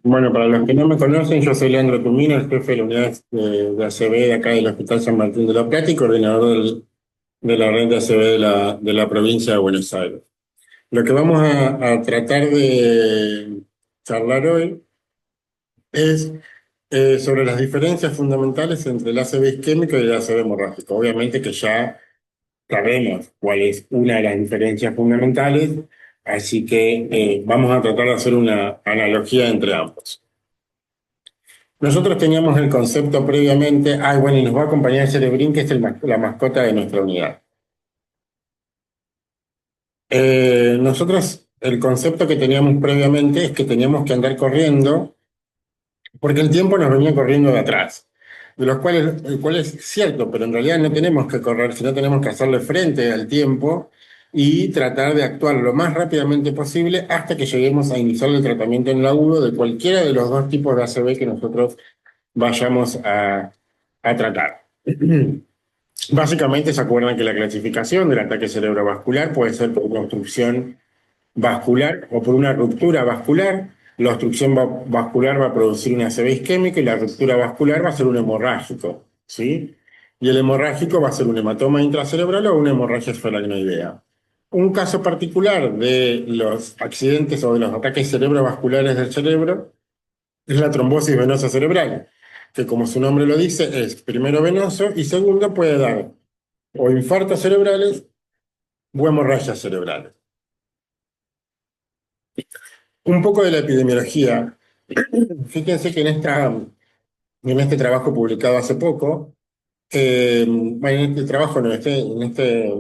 Bueno, para los que no me conocen, yo soy Leandro Tumino, el jefe de la unidad de ACV de acá del Hospital San Martín de la Plata y coordinador de la red de ACV de la provincia de Buenos Aires. Lo que vamos a tratar de charlar hoy es sobre las diferencias fundamentales entre el ACV isquémico y el ACV hemorrágico. Obviamente que ya sabemos cuál es una de las diferencias fundamentales, así que vamos a tratar de hacer una analogía entre ambos. Nosotros teníamos el concepto previamente, bueno, y nos va a acompañar Cerebrín, que es la mascota de nuestra unidad. Nosotros, el concepto que teníamos previamente es que teníamos que andar corriendo, porque el tiempo nos venía corriendo de atrás, de los cuales, el cual es cierto, pero en realidad no tenemos que correr, sino tenemos que hacerle frente al tiempo y tratar de actuar lo más rápidamente posible hasta que lleguemos a iniciar el tratamiento en el agudo de cualquiera de los dos tipos de ACV que nosotros vayamos a tratar. Básicamente se acuerdan que la clasificación del ataque cerebrovascular puede ser por una obstrucción vascular o por una ruptura vascular. La obstrucción vascular va a producir una ACV isquémica y la ruptura vascular va a ser un hemorrágico, ¿sí? Y el hemorrágico va a ser un hematoma intracerebral o una hemorragia esfalagnoidea. Un caso particular de los accidentes o de los ataques cerebrovasculares del cerebro es la trombosis venosa cerebral, que como su nombre lo dice, es primero venoso y segundo puede dar o infartos cerebrales o hemorragias cerebrales. Un poco de la epidemiología. Fíjense que en este trabajo publicado hace poco, bueno, en este trabajo, no, en este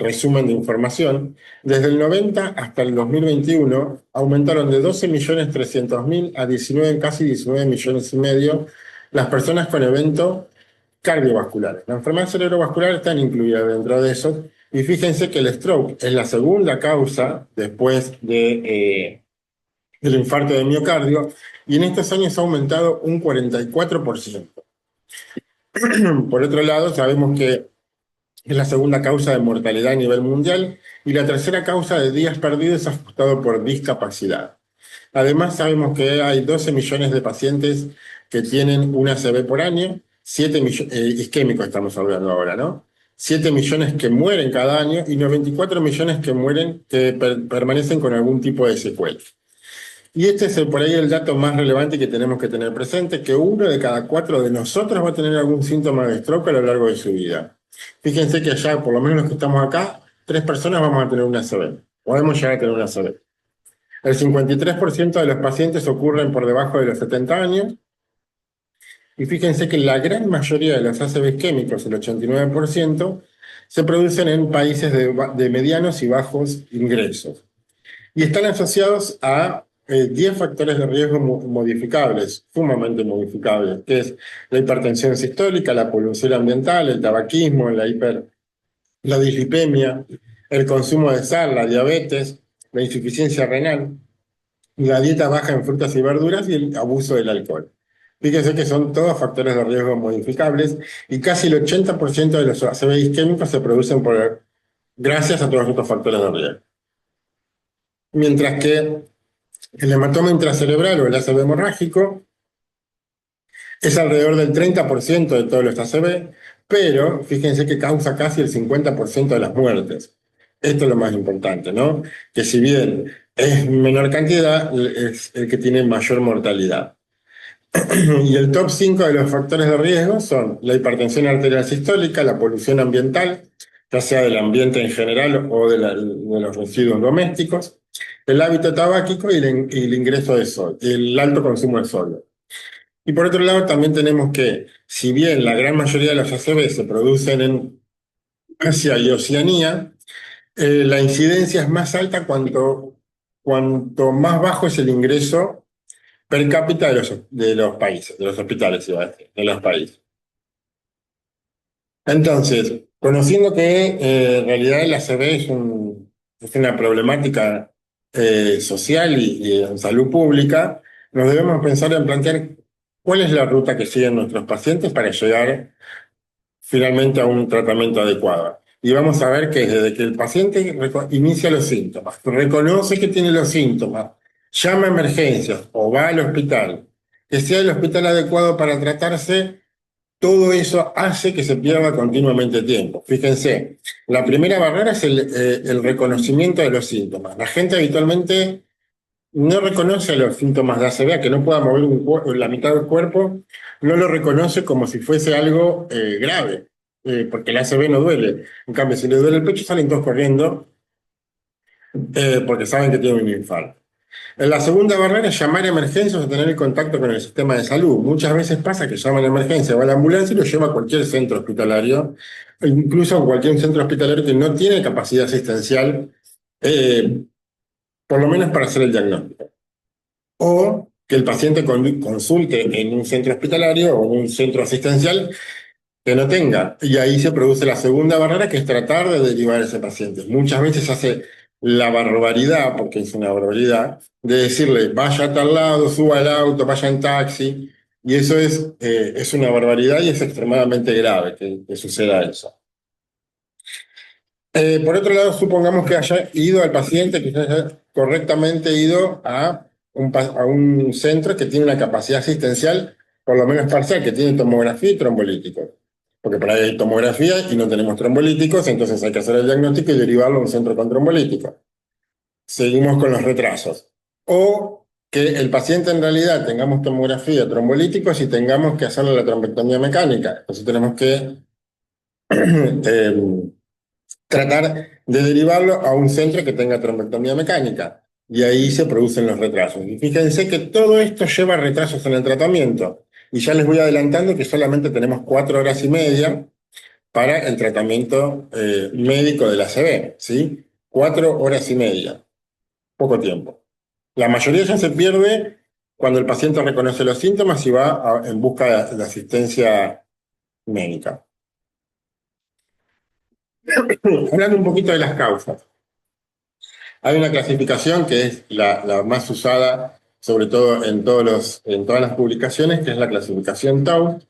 resumen de información, desde el 90 hasta el 2021 aumentaron de 12.300.000 a 19, casi 19 millones y medio las personas con eventos cardiovasculares. La enfermedad cerebrovascular está incluida dentro de eso. Y fíjense que el stroke es la segunda causa después del infarto de miocardio y en estos años ha aumentado un 44%. Por otro lado, sabemos que es la segunda causa de mortalidad a nivel mundial y la tercera causa de días perdidos ajustado por discapacidad. Además, sabemos que hay 12 millones de pacientes que tienen una ACV por año, 7 millones, isquémicos estamos hablando ahora, ¿no? 7 millones que mueren cada año y 94 millones que mueren, que permanecen con algún tipo de secuela. Y este es por ahí el dato más relevante que tenemos que tener presente, que uno de cada cuatro de nosotros va a tener algún síntoma de stroke a lo largo de su vida. Fíjense que allá, por lo menos los que estamos acá, 3 personas vamos a tener una ACV. Podemos llegar a tener una ACV. El 53% de los pacientes ocurren por debajo de los 70 años. Y fíjense que la gran mayoría de los ACV isquémicos, el 89%, se producen en países de medianos y bajos ingresos. Y están asociados a 10 factores de riesgo modificables, sumamente modificables, que es la hipertensión sistólica, la polución ambiental, el tabaquismo, la dislipemia, el consumo de sal, la diabetes, la insuficiencia renal, la dieta baja en frutas y verduras y el abuso del alcohol. Fíjense que son todos factores de riesgo modificables y casi el 80% de los ACV isquémicos se producen gracias a todos estos factores de riesgo. Mientras que el hematoma intracerebral o el ACV hemorrágico es alrededor del 30% de todos los ACV, pero fíjense que causa casi el 50% de las muertes. Esto es lo más importante, ¿no? Que si bien es menor cantidad, es el que tiene mayor mortalidad. Y el top 5 de los factores de riesgo son la hipertensión arterial sistólica, la polución ambiental, ya sea del ambiente en general o de los residuos domésticos, el hábito tabáquico y el ingreso de sol, el alto consumo de sodio. Y por otro lado, también tenemos que, si bien la gran mayoría de los ACV se producen en Asia y Oceanía, la incidencia es más alta cuanto más bajo es el ingreso per cápita de los países, de los hospitales, iba a decir, de los países. Entonces, conociendo que en realidad el ACV es una problemática social y en salud pública, nos debemos pensar en plantear cuál es la ruta que siguen nuestros pacientes para llegar finalmente a un tratamiento adecuado. Y vamos a ver que desde que el paciente inicia los síntomas, reconoce que tiene los síntomas, llama a emergencias o va al hospital, que sea el hospital adecuado para tratarse, todo eso hace que se pierda continuamente tiempo. Fíjense, la primera barrera es el reconocimiento de los síntomas. La gente habitualmente no reconoce los síntomas de ACV, que no pueda mover la mitad del cuerpo, no lo reconoce como si fuese algo grave, porque el ACV no duele. En cambio, si le duele el pecho, salen todos corriendo porque saben que tienen un infarto. La segunda barrera es llamar a emergencias o tener el contacto con el sistema de salud. Muchas veces pasa que llaman a emergencia, va a la ambulancia y lo lleva a cualquier centro hospitalario, incluso a cualquier centro hospitalario que no tiene capacidad asistencial, eh, por lo menos para hacer el diagnóstico. O que el paciente consulte en un centro hospitalario o en un centro asistencial que no tenga. Y ahí se produce la segunda barrera, que es tratar de derivar a ese paciente. Muchas veces se hace la barbaridad, porque es una barbaridad, de decirle, vaya a tal lado, suba al auto, vaya en taxi. Y eso es una barbaridad y es extremadamente grave que suceda eso. Por otro lado, supongamos que haya ido al paciente, que haya correctamente ido a un centro que tiene una capacidad asistencial, por lo menos parcial, que tiene tomografía y trombolíticos. Porque por ahí hay tomografía y no tenemos trombolíticos, entonces hay que hacer el diagnóstico y derivarlo a un centro con trombolíticos. Seguimos con los retrasos. O que el paciente en realidad tengamos tomografía, trombolíticos y tengamos que hacerle la trombectomía mecánica. Entonces tenemos que eh, tratar de derivarlo a un centro que tenga trombectomía mecánica. Y ahí se producen los retrasos. Y fíjense que todo esto lleva retrasos en el tratamiento. Y ya les voy adelantando que solamente tenemos 4 horas y media para el tratamiento médico del ACV, ¿sí? 4 horas y media, poco tiempo. La mayoría ya se pierde cuando el paciente reconoce los síntomas y va en busca de asistencia médica. Hablando un poquito de las causas. Hay una clasificación que es la más usada, sobre todo en todas las publicaciones, que es la clasificación Tau,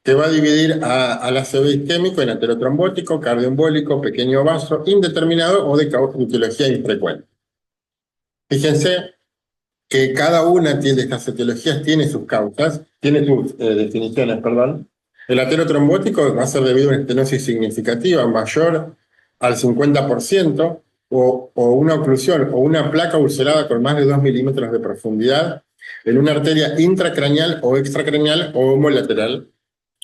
que va a dividir al ACV isquémico en aterotrombótico, cardioembólico, pequeño vaso, indeterminado o de etiología infrecuente. Fíjense que cada una de estas etiologías tiene sus causas, tiene sus definiciones, perdón. El aterotrombótico va a ser debido a una estenosis significativa mayor al 50%, o una oclusión o una placa ulcerada con más de 2 milímetros de profundidad en una arteria intracraneal o extracraneal o homolateral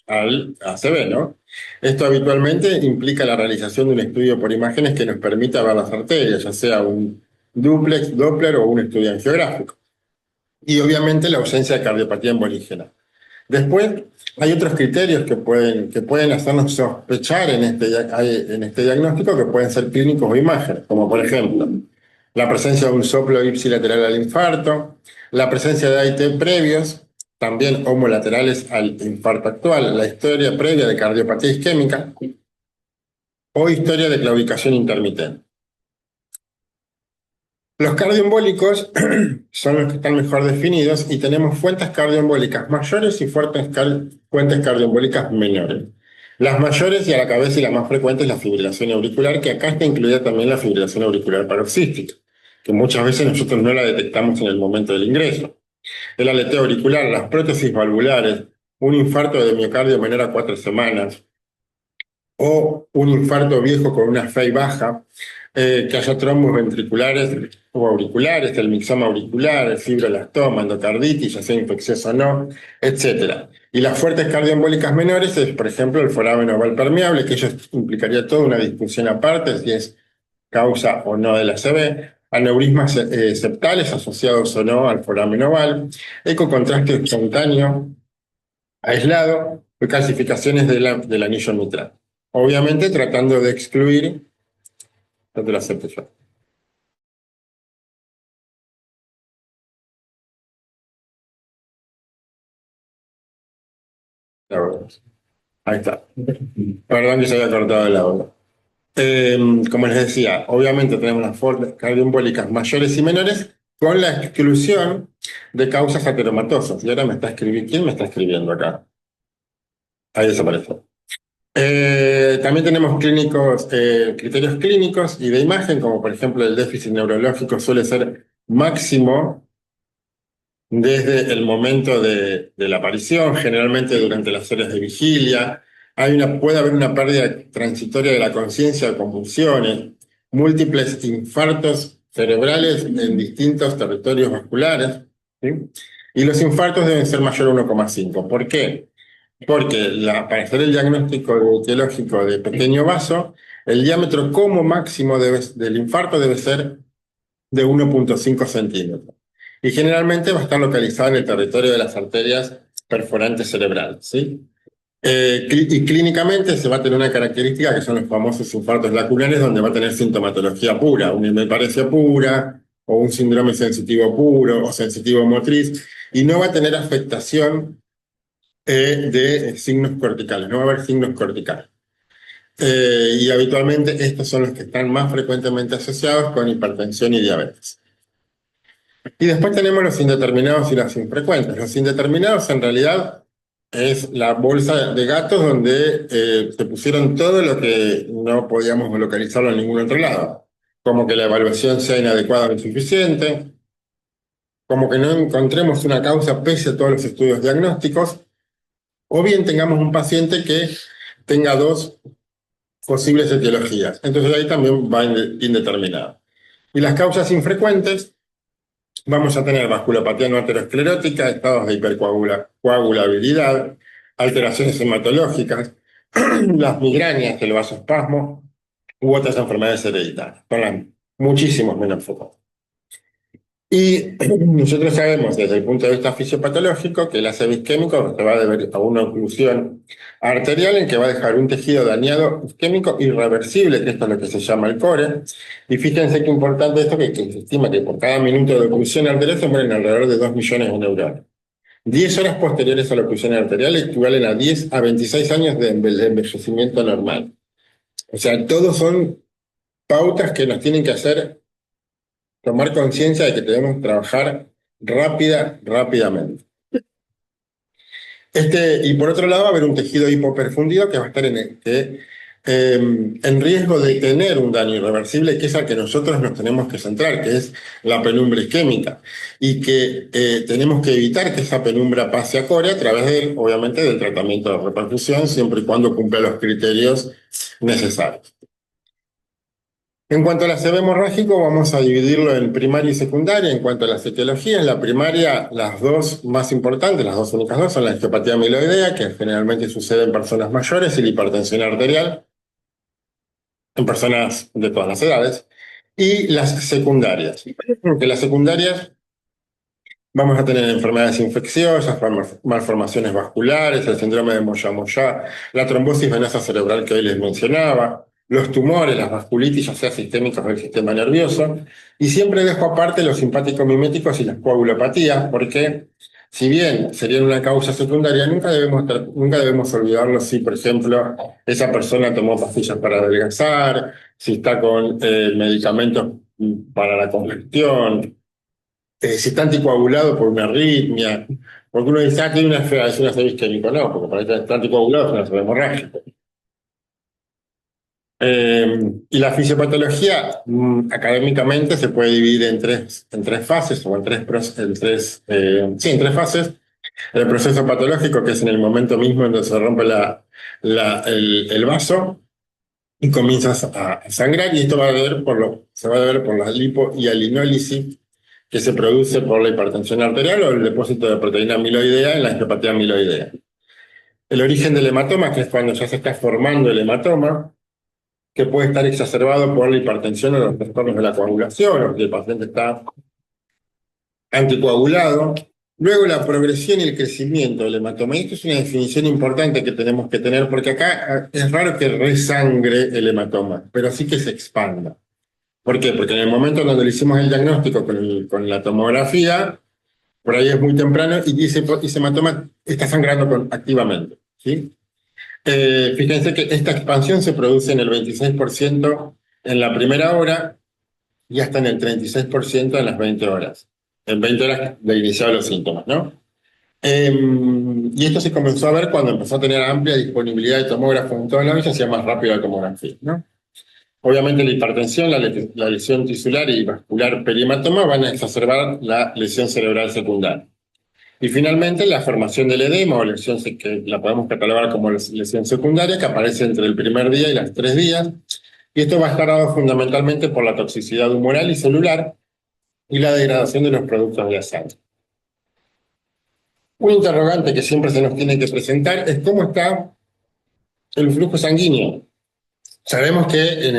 al ACV, ¿no? Esto habitualmente implica la realización de un estudio por imágenes que nos permita ver las arterias, ya sea un duplex, Doppler o un estudio angiográfico. Y obviamente la ausencia de cardiopatía embolígena. Después, hay otros criterios que pueden hacernos sospechar en este diagnóstico, que pueden ser clínicos o imágenes, como por ejemplo, la presencia de un soplo ipsilateral al infarto, la presencia de AIT previos, también homolaterales al infarto actual, la historia previa de cardiopatía isquémica o historia de claudicación intermitente. Los cardioembólicos son los que están mejor definidos y tenemos fuentes cardioembólicas mayores y fuentes cardioembólicas menores. Las mayores y a la cabeza y la más frecuente es la fibrilación auricular, que acá está incluida también la fibrilación auricular paroxística, que muchas veces nosotros no la detectamos en el momento del ingreso. El aleteo auricular, las prótesis valvulares, un infarto de miocardio menor a 4 semanas, o un infarto viejo con una FEI baja, que haya trombos ventriculares o auriculares, el mixoma auricular, el fibroelastoma, endocarditis, ya sea infeccioso o no, etc. Y las fuertes cardioembólicas menores es, por ejemplo, el foramen oval permeable, que ello implicaría toda una discusión aparte, si es causa o no del ACV, aneurismas septales asociados o no al foramen oval, ecocontraste espontáneo aislado, o calcificaciones del anillo mitral. Obviamente tratando de excluir, no te lo acepto yo. La verdad. Ahí está. Perdón que se haya cortado el audio. Como les decía, obviamente tenemos las formas cardioembólicas mayores y menores con la exclusión de causas ateromatosas. Y ahora me está escribiendo, ¿quién me está escribiendo acá? Ahí desapareció. También tenemos criterios clínicos y de imagen, como por ejemplo el déficit neurológico suele ser máximo desde el momento de la aparición, generalmente durante las horas de vigilia. Puede haber una pérdida transitoria de la conciencia, convulsiones, múltiples infartos cerebrales en distintos territorios vasculares, ¿sí? Y los infartos deben ser mayor a 1,5. ¿Por qué? Porque para hacer el diagnóstico etiológico de pequeño vaso, el diámetro como máximo del infarto debe ser de 1,5 centímetros. Y generalmente va a estar localizado en el territorio de las arterias perforantes cerebrales, ¿sí? Y clínicamente se va a tener una característica que son los famosos infartos laculares, donde va a tener sintomatología pura, una hemiparesia pura, o un síndrome sensitivo puro, o sensitivo motriz, y no va a tener afectación de signos corticales, no va a haber signos corticales. Y habitualmente estos son los que están más frecuentemente asociados con hipertensión y diabetes. Y después tenemos los indeterminados y los infrecuentes. Los indeterminados en realidad es la bolsa de gatos donde se pusieron todo lo que no podíamos localizarlo en ningún otro lado. Como que la evaluación sea inadecuada o insuficiente, como que no encontremos una causa pese a todos los estudios diagnósticos, o bien tengamos un paciente que tenga dos posibles etiologías. Entonces ahí también va indeterminado. Y las causas infrecuentes, vamos a tener vasculopatía no aterosclerótica, estados de hipercoagulabilidad, alteraciones hematológicas, las migrañas, el vasoespasmo u otras enfermedades hereditarias, con muchísimos menos focos. Y nosotros sabemos desde el punto de vista fisiopatológico que el ACV isquémico se va a deber a una oclusión arterial en que va a dejar un tejido dañado isquémico irreversible, que esto es lo que se llama el core. Y fíjense qué importante esto, que se estima que por cada minuto de oclusión arterial se mueren alrededor de 2 millones de neuronas. 10 horas posteriores a la oclusión arterial equivalen a 10 a 26 años de envejecimiento normal. O sea, todos son pautas que nos tienen que hacer tomar conciencia de que debemos trabajar rápidamente. Y por otro lado, va a haber un tejido hipoperfundido que va a estar en riesgo de tener un daño irreversible, que es al que nosotros nos tenemos que centrar, que es la penumbra isquémica, y que tenemos que evitar que esa penumbra pase a core a través, obviamente, del tratamiento de reperfusión, siempre y cuando cumpla los criterios necesarios. En cuanto al ACV hemorrágico, vamos a dividirlo en primaria y secundaria. En cuanto a las etiologías, la primaria, las dos más importantes, las dos únicas dos, son la angiopatía amiloidea, que generalmente sucede en personas mayores, y la hipertensión arterial, en personas de todas las edades, y las secundarias. Que las secundarias vamos a tener enfermedades infecciosas, malformaciones vasculares, el síndrome de Moya-Moya, la trombosis venosa cerebral que hoy les mencionaba, los tumores, las vasculitis, ya sea sistémicas o del sistema nervioso, y siempre dejo aparte los simpático-miméticos y las coagulopatías, porque si bien serían una causa secundaria, nunca debemos olvidarlo si, por ejemplo, esa persona tomó pastillas para adelgazar, si está con medicamentos para la congestión, si está anticoagulado por una arritmia, porque uno dice, que hay una es una ACV isquémico, no, porque para que está anticoagulado es una ACV hemorrágica. Y la fisiopatología académicamente se puede dividir en tres fases, o en tres fases. El proceso patológico, que es en el momento mismo en donde se rompe el vaso y comienzas a sangrar, y esto se va a deber por la lipohialinólisis que se produce por la hipertensión arterial o el depósito de proteína amiloidea en la angiopatía amiloidea. El origen del hematoma, que es cuando ya se está formando el hematoma, que puede estar exacerbado por la hipertensión o los trastornos de la coagulación, o que el paciente está anticoagulado. Luego la progresión y el crecimiento del hematoma. Y esto es una definición importante que tenemos que tener, porque acá es raro que resangre el hematoma, pero sí que se expanda. ¿Por qué? Porque en el momento cuando le hicimos el diagnóstico con la tomografía, por ahí es muy temprano, y ese hematoma está sangrando activamente, ¿sí? Fíjense que esta expansión se produce en el 26% en la primera hora y hasta en el 36% en las 20 horas. En 20 horas de iniciar los síntomas, ¿no? Y esto se comenzó a ver cuando empezó a tener amplia disponibilidad de tomógrafos en todos lados y se hacía más rápido la tomografía, ¿no? Obviamente la hipertensión, la lesión tisular y vascular perihematoma van a exacerbar la lesión cerebral secundaria. Y finalmente la formación del edema o lesión que la podemos catalogar como lesión secundaria, que aparece entre el primer día y los 3 días. Y esto va a estar dado fundamentalmente por la toxicidad humoral y celular y la degradación de los productos de la sangre. Un interrogante que siempre se nos tiene que presentar es cómo está el flujo sanguíneo. Sabemos que en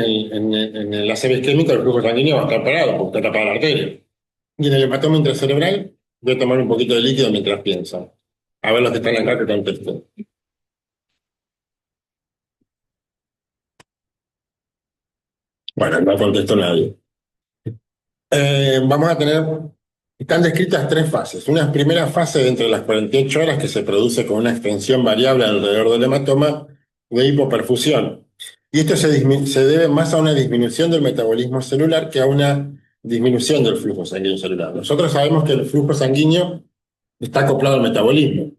el ACV isquémico el flujo sanguíneo va a estar parado porque está tapada la arteria. Y en el hematoma intracerebral voy a tomar un poquito de líquido mientras pienso. A ver los que están acá que contesten. Bueno, no contestó nadie. Vamos a tener, están descritas 3 fases. Una primera fase dentro de las 48 horas que se produce con una extensión variable alrededor del hematoma de hipoperfusión. Y esto se debe más a una disminución del metabolismo celular que a una disminución del flujo sanguíneo celular. Nosotros sabemos que el flujo sanguíneo está acoplado al metabolismo.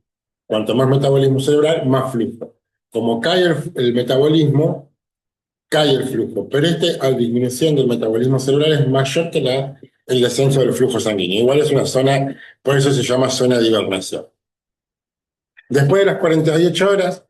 Cuanto más metabolismo cerebral, más flujo. Como cae el metabolismo, cae el flujo, pero al disminución del metabolismo celular es mayor que el descenso del flujo sanguíneo. Igual es una zona, por eso se llama zona de hibernación. Después de las 48 horas,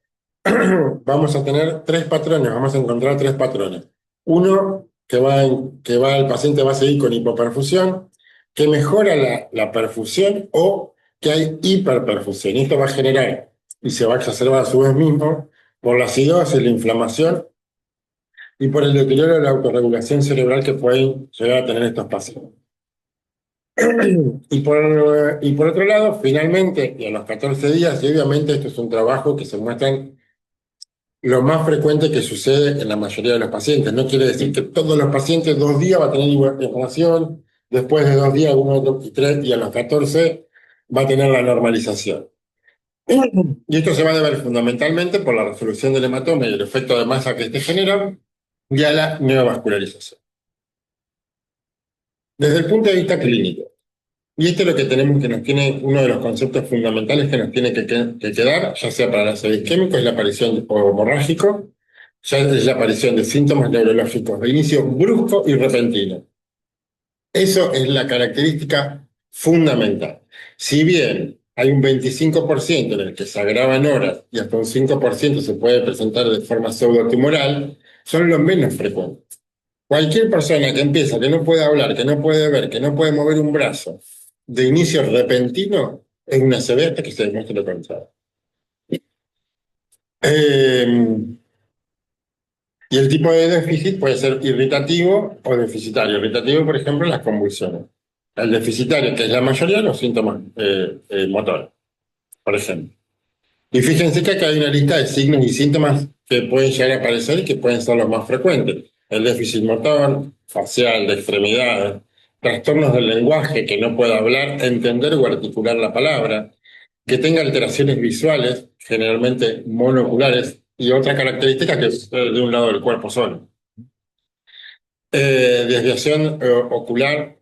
vamos a tener 3 patrones, vamos a encontrar 3 patrones. Uno el paciente va a seguir con hipoperfusión, que mejora la perfusión o que hay hiperperfusión. Y esto va a generar y se va a exacerbar a su vez mismo por la acidosis, la inflamación y por el deterioro de la autorregulación cerebral que pueden llegar a tener estos pacientes. Y por otro lado, finalmente, y a los 14 días, y obviamente esto es un trabajo que se muestra lo más frecuente que sucede en la mayoría de los pacientes. No quiere decir que todos los pacientes 2 días va a tener información, después de 2 días, 1, 2 y 3, y a los 14 va a tener la normalización. Y esto se va a deber fundamentalmente por la resolución del hematoma y el efecto de masa que este genera y a la neovascularización. Desde el punto de vista clínico, y esto es lo que tenemos que nos tiene, uno de los conceptos fundamentales que nos tiene que quedar, ya sea para el ácido isquémico, es la aparición o hemorrágico, ya es la aparición de síntomas neurológicos de inicio brusco y repentino. Eso es la característica fundamental. Si bien hay un 25% en el que se agravan horas y hasta un 5% se puede presentar de forma pseudotumoral, son los menos frecuentes. Cualquier persona que empieza, que no puede hablar, que no puede ver, que no puede mover un brazo, de inicio repentino, es una ACV hasta que se demuestre lo contrario. Y el tipo de déficit puede ser irritativo o deficitario. Irritativo, por ejemplo, las convulsiones. El deficitario, que es la mayoría de los síntomas motores, por ejemplo. Y fíjense que acá hay una lista de signos y síntomas que pueden llegar a aparecer y que pueden ser los más frecuentes. El déficit motor, facial, de extremidades, trastornos del lenguaje, que no pueda hablar, entender o articular la palabra, que tenga alteraciones visuales, generalmente monoculares, y otra característica que es de un lado del cuerpo solo. Desviación ocular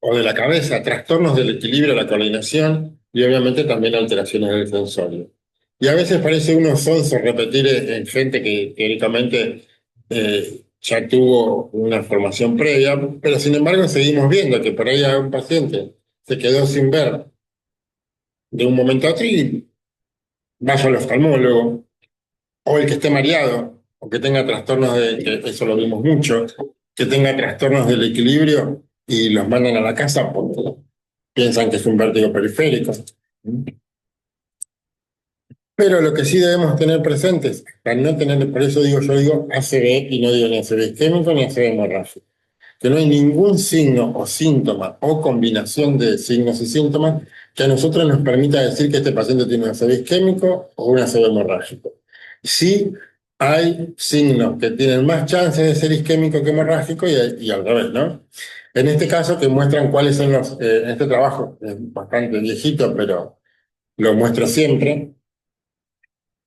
o de la cabeza, trastornos del equilibrio, la coordinación y obviamente también alteraciones del sensorio. Y a veces parece uno sonso repetir en gente que teóricamente ya tuvo una formación previa, pero sin embargo seguimos viendo que por ahí a un paciente se quedó sin ver de un momento a otro y vaya al oftalmólogo, o el que esté mareado, o que tenga trastornos que eso lo vimos mucho, que tenga trastornos del equilibrio y los mandan a la casa porque piensan que es un vértigo periférico. Pero lo que sí debemos tener presentes, para no tener, por eso yo digo ACV y no digo ni ACV isquémico ni ACV hemorrágico, que no hay ningún signo o síntoma o combinación de signos y síntomas que a nosotros nos permita decir que este paciente tiene un ACV isquémico o un ACV hemorrágico. Sí hay signos que tienen más chances de ser isquémico que hemorrágico y al revés, ¿no? En este caso que muestran cuáles son en este trabajo, es bastante viejito, pero lo muestro siempre,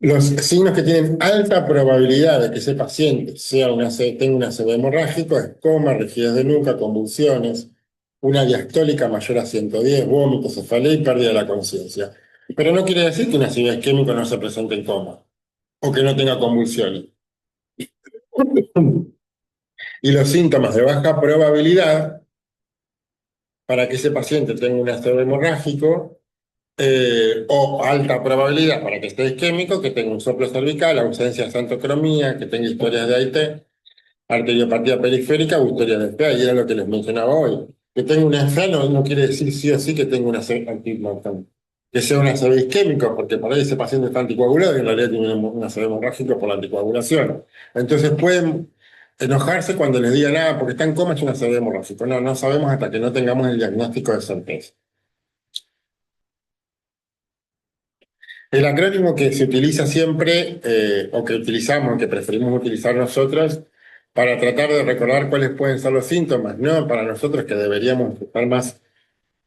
los signos que tienen alta probabilidad de que ese paciente tenga un ACV hemorrágico es coma, rigidez de nuca, convulsiones, una diastólica mayor a 110, vómitos, cefalea y pérdida de la conciencia. Pero no quiere decir que un ACV isquémico no se presente en coma o que no tenga convulsiones. y los síntomas de baja probabilidad para que ese paciente tenga un ACV hemorrágico, o alta probabilidad para que esté isquémico, que tenga un soplo cervical, ausencia de santocromía, que tenga historias de AIT, arteriopatía periférica o historia de FA, y era lo que les mencionaba hoy. Que tenga una FA no quiere decir sí o sí que tenga una que sea un ACV isquémico, porque por ahí ese paciente está anticoagulado y en realidad tiene un ACV hemorrágico por la anticoagulación. Entonces pueden enojarse cuando les digan, porque está en coma es un ACV hemorrágico. No, no sabemos hasta que no tengamos el diagnóstico de certeza. El acrónimo que se utiliza siempre, o que utilizamos, que preferimos utilizar nosotros, para tratar de recordar cuáles pueden ser los síntomas, no para nosotros que deberíamos estar más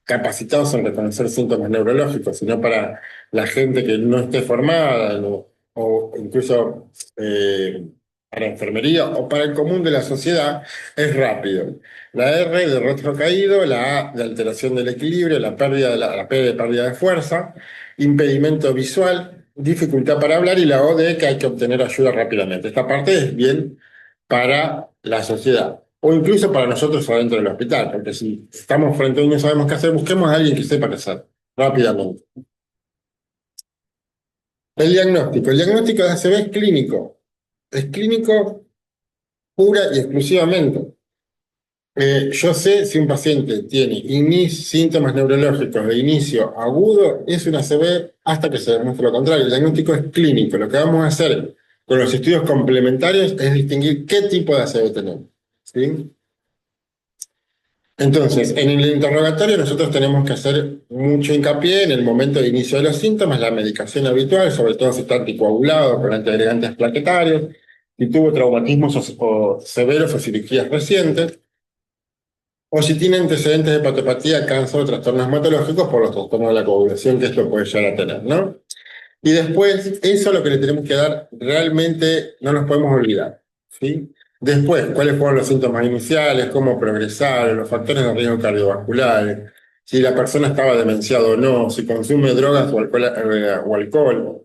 capacitados en reconocer síntomas neurológicos, sino para la gente que no esté formada, o incluso para enfermería o para el común de la sociedad, es rápido. La R de rostro caído, la A de alteración del equilibrio, la P de pérdida de fuerza, impedimento visual, dificultad para hablar, y la O de que hay que obtener ayuda rápidamente. Esta parte es bien para la sociedad, o incluso para nosotros adentro del hospital, porque si estamos frente a un y no sabemos qué hacer, busquemos a alguien que sepa qué hacer rápidamente. El diagnóstico de ACV es clínico pura y exclusivamente. Yo sé si un paciente tiene síntomas neurológicos de inicio agudo, es una ACV hasta que se demuestre lo contrario. El diagnóstico es clínico. Lo que vamos a hacer con los estudios complementarios es distinguir qué tipo de ACV tenemos. ¿Sí? Entonces, en el interrogatorio nosotros tenemos que hacer mucho hincapié en el momento de inicio de los síntomas, la medicación habitual, sobre todo si está anticoagulado con antiagregantes plaquetarios, si tuvo traumatismos o severos o cirugías recientes, o si tiene antecedentes de hepatopatía, cáncer o trastornos hematológicos por los trastornos de la coagulación que esto puede llegar a tener, ¿no? Y después, eso es lo que le tenemos que dar, realmente no nos podemos olvidar, ¿sí? Después, cuáles fueron los síntomas iniciales, cómo progresaron, los factores de riesgo cardiovasculares, si la persona estaba demenciada o no, si consume drogas o alcohol,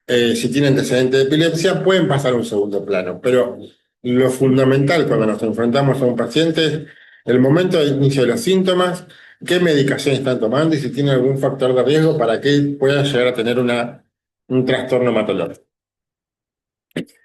si tiene antecedentes de epilepsia, pueden pasar a un segundo plano. Pero lo fundamental cuando nos enfrentamos a un paciente es el momento de inicio de los síntomas, qué medicación están tomando y si tiene algún factor de riesgo para que pueda llegar a tener un trastorno hematológico.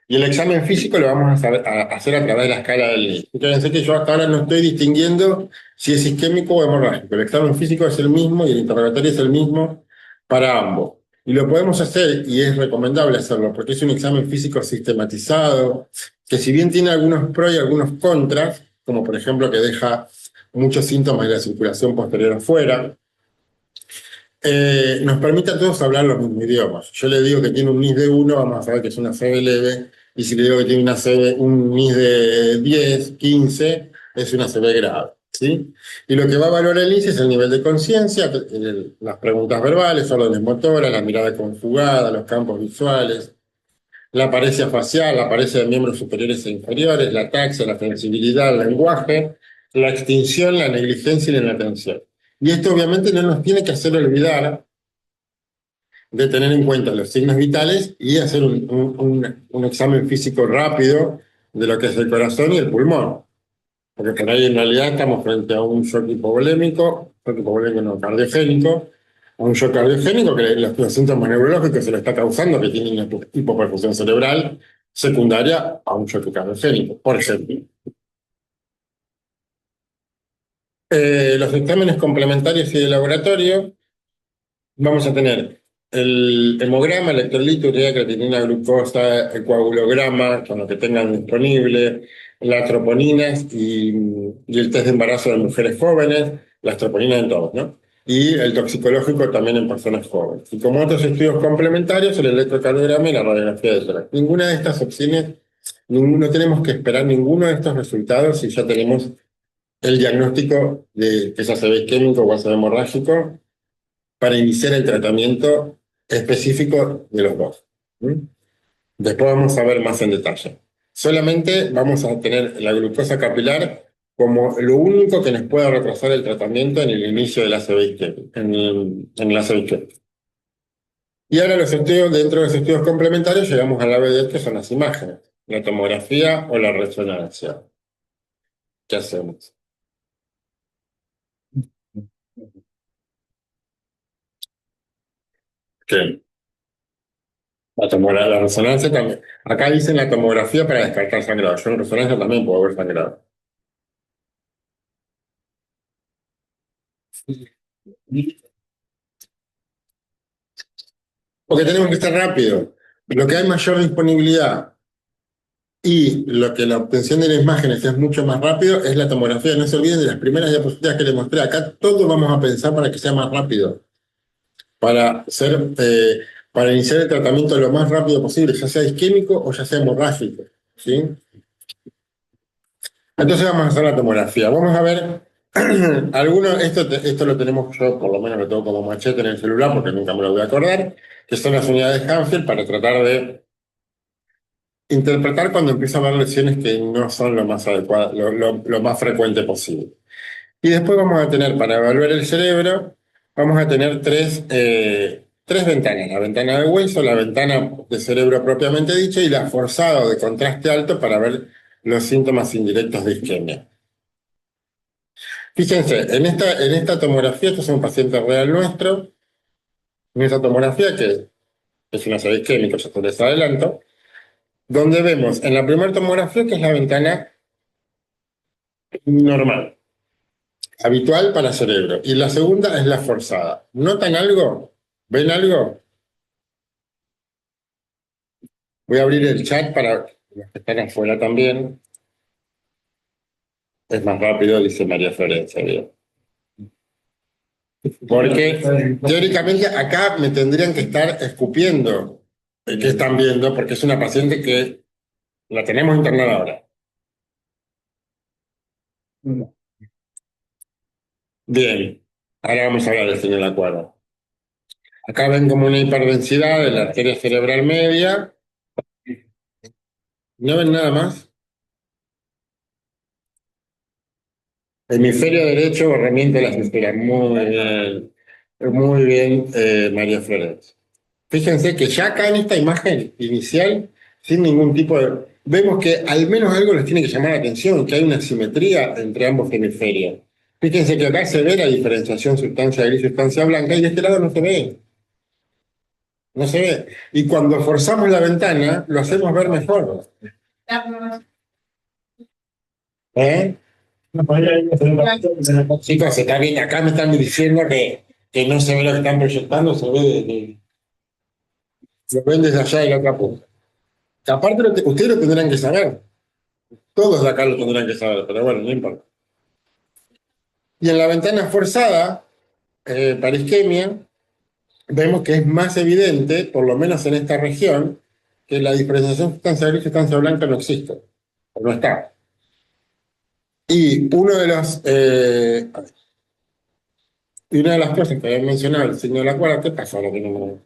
Y el examen físico lo vamos a hacer a través de la escala del NIS. Fíjense que yo hasta ahora no estoy distinguiendo si es isquémico o hemorrágico. El examen físico es el mismo y el interrogatorio es el mismo para ambos. Y lo podemos hacer, y es recomendable hacerlo, porque es un examen físico sistematizado, que si bien tiene algunos pros y algunos contras, como por ejemplo que deja muchos síntomas de la circulación posterior afuera, nos permite a todos hablar los mismos idiomas. Yo le digo que tiene un NIS de 1, vamos a saber que es una CB leve, y si le digo que tiene un NIS de 10, 15, es una CB grave. ¿Sí? Y lo que va a valorar el NIS es el nivel de conciencia, las preguntas verbales, órdenes motoras, la mirada conjugada, los campos visuales, la apariencia facial, la apariencia de miembros superiores e inferiores, la taxa, la sensibilidad, el lenguaje, la extinción, la negligencia y la inatención. Y esto obviamente no nos tiene que hacer olvidar de tener en cuenta los signos vitales y hacer un examen físico rápido de lo que es el corazón y el pulmón. Porque por ahí en realidad estamos frente a un shock hipovolémico no, cardiogénico, a un shock cardiogénico que los síntomas neurológicos se lo está causando, que tiene una hipoperfusión cerebral secundaria a un shock cardiogénico, por ejemplo. Los exámenes complementarios y de laboratorio, vamos a tener el hemograma, electrolito, urea, creatinina, glucosa, el coagulograma, con lo que tengan disponible, las troponinas y el test de embarazo de mujeres jóvenes, las troponinas en todos, ¿no? Y el toxicológico también en personas jóvenes. Y como otros estudios complementarios, el electrocardiograma y la radiografía de tórax. Ninguna de estas opciones, no tenemos que esperar ninguno de estos resultados si ya tenemos el diagnóstico de que ya se ve isquémico o se ve hemorrágico para iniciar el tratamiento específico de los dos. ¿Mm? Después vamos a ver más en detalle. Solamente vamos a tener la glucosa capilar como lo único que nos pueda retrasar el tratamiento en el inicio de la ACV, en el ACV. Y ahora dentro de los estudios complementarios llegamos a la B10, que son las imágenes, la tomografía o la resonancia. ¿Qué hacemos? ¿Qué? La resonancia también. Acá dicen la tomografía para descartar sangrado. Yo en resonancia también puedo ver sangrado. Porque tenemos que estar rápido. Lo que hay mayor disponibilidad y lo que la obtención de las imágenes es mucho más rápido es la tomografía. No se olviden de las primeras diapositivas que les mostré. Acá todos vamos a pensar para que sea más rápido, para ser, para iniciar el tratamiento lo más rápido posible, ya sea isquémico o ya sea hemorrágico. ¿Sí? Entonces vamos a hacer la tomografía. Vamos a ver algunos, esto lo tenemos yo, por lo menos lo tengo como machete en el celular porque nunca me lo voy a acordar, que son las unidades Hanfield para tratar de interpretar cuando empieza a haber lesiones que no son lo más adecuado, lo más frecuente posible. Y después vamos a tener, para evaluar el cerebro, vamos a tener tres ventanas. La ventana de hueso, la ventana de cerebro propiamente dicha y la forzada o de contraste alto para ver los síntomas indirectos de isquemia. Fíjense, en esta tomografía, esto es un paciente real nuestro, en esta tomografía que es una serie isquémica, ya te les adelanto, donde vemos en la primera tomografía que es la ventana normal, habitual para cerebro, y la segunda es la forzada. ¿Notan algo? ¿Ven algo? Voy a abrir el chat para los que están afuera también. Es más rápido, dice María Florencia. Bien. Porque teóricamente acá me tendrían que estar escupiendo que están viendo, porque es una paciente que la tenemos internada ahora. Bien, ahora vamos a hablar del signo de la cuadra. Acá ven como una hiperdensidad de la arteria cerebral media. ¿No ven nada más? Hemisferio derecho, herramienta de la esfera. Muy bien, María Flores. Fíjense que ya acá en esta imagen inicial, sin ningún tipo de... Vemos que al menos algo les tiene que llamar la atención, que hay una simetría entre ambos hemisferios. Fíjense que acá se ve la diferenciación sustancia gris y sustancia blanca y de este lado no se ve. No se ve. Y cuando forzamos la ventana, lo hacemos ver mejor. ¿Eh? Chicos, está bien, acá me están diciendo que no se ve lo que están proyectando, se ve lo ven desde allá de la otra punta. Aparte, ustedes lo tendrán que saber. Todos de acá lo tendrán que saber, pero bueno, no importa. Y en la ventana forzada, para isquemia, vemos que es más evidente, por lo menos en esta región, que la diferenciación sustancia gris y sustancia blanca no existe, o no está. Y una de las cosas que había mencionado, el signo de la cuadra, ¿qué pasa ahora que no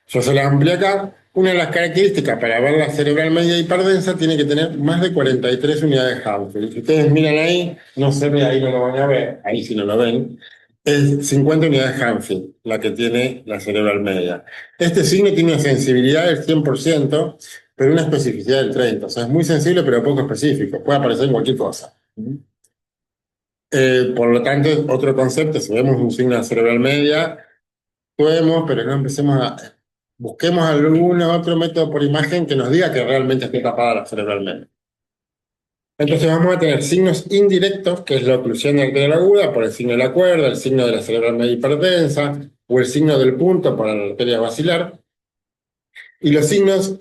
yo se las amplié acá? Una de las características para ver la cerebral media hiperdensa tiene que tener más de 43 unidades Hounsfield. Si ustedes miran ahí, no se ve, ahí no lo van a ver, ahí sí no lo ven, es 50 unidades Hounsfield, la que tiene la cerebral media. Este signo tiene una sensibilidad del 100%, pero una especificidad del 30%. O sea, es muy sensible, pero poco específico. Puede aparecer en cualquier cosa. Por lo tanto, otro concepto, si vemos un signo de cerebral media, podemos, pero no empecemos a... Busquemos algún otro método por imagen que nos diga que realmente esté tapada la cerebralmente. Entonces vamos a tener signos indirectos, que es la oclusión de arterial aguda por el signo de la cuerda, el signo de la cerebral media hipertensa, o el signo del punto para la arteria basilar. Y los signos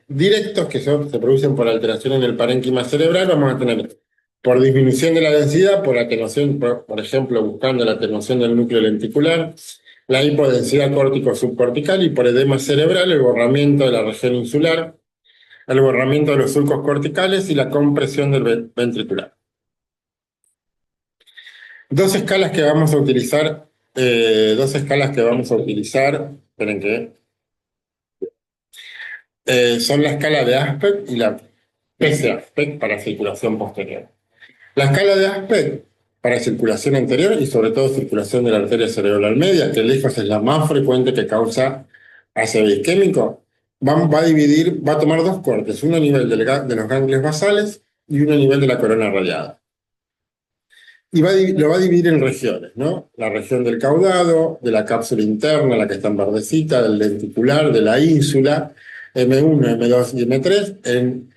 directos, que se producen por alteración en el parénquima cerebral, vamos a tener por disminución de la densidad, por atenuación, por ejemplo, buscando la atenuación del núcleo lenticular, la hipodensidad córtico-subcortical y por edema cerebral, el borramiento de la región insular, el borramiento de los surcos corticales y la compresión del ventricular. Dos escalas que vamos a utilizar, esperen que son la escala de Aspect y la PC-Aspect para circulación posterior. La escala de Aspect para circulación anterior y sobre todo circulación de la arteria cerebral media, que lejos es la más frecuente que causa ACV isquémico, va a tomar dos cortes, uno a nivel de los ganglios basales y uno a nivel de la corona radiada. Y lo va a dividir en regiones, ¿no? La región del caudado, de la cápsula interna, la que está en verdecita, del lenticular, de la ínsula, M1, M2 y M3, en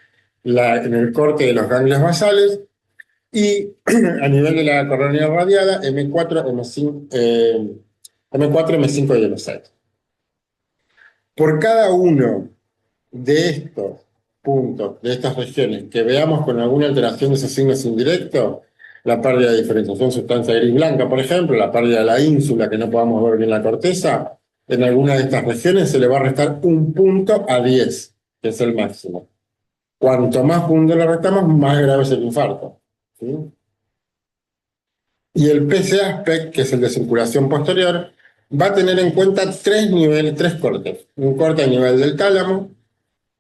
el corte de los ganglios basales, y a nivel de la corona radiada, M4, M4, M5 y M6. Por cada uno de estos puntos, de estas regiones, que veamos con alguna alteración de esos signos indirectos, la pérdida de diferenciación sustancia gris-blanca, por ejemplo, la pérdida de la ínsula, que no podamos ver bien la corteza, en alguna de estas regiones se le va a restar un punto a 10, que es el máximo. Cuanto más puntos le restamos, más grave es el infarto. ¿Sí? Y el PC-Aspect, que es el de circulación posterior, va a tener en cuenta tres niveles, tres cortes. Un corte a nivel del tálamo,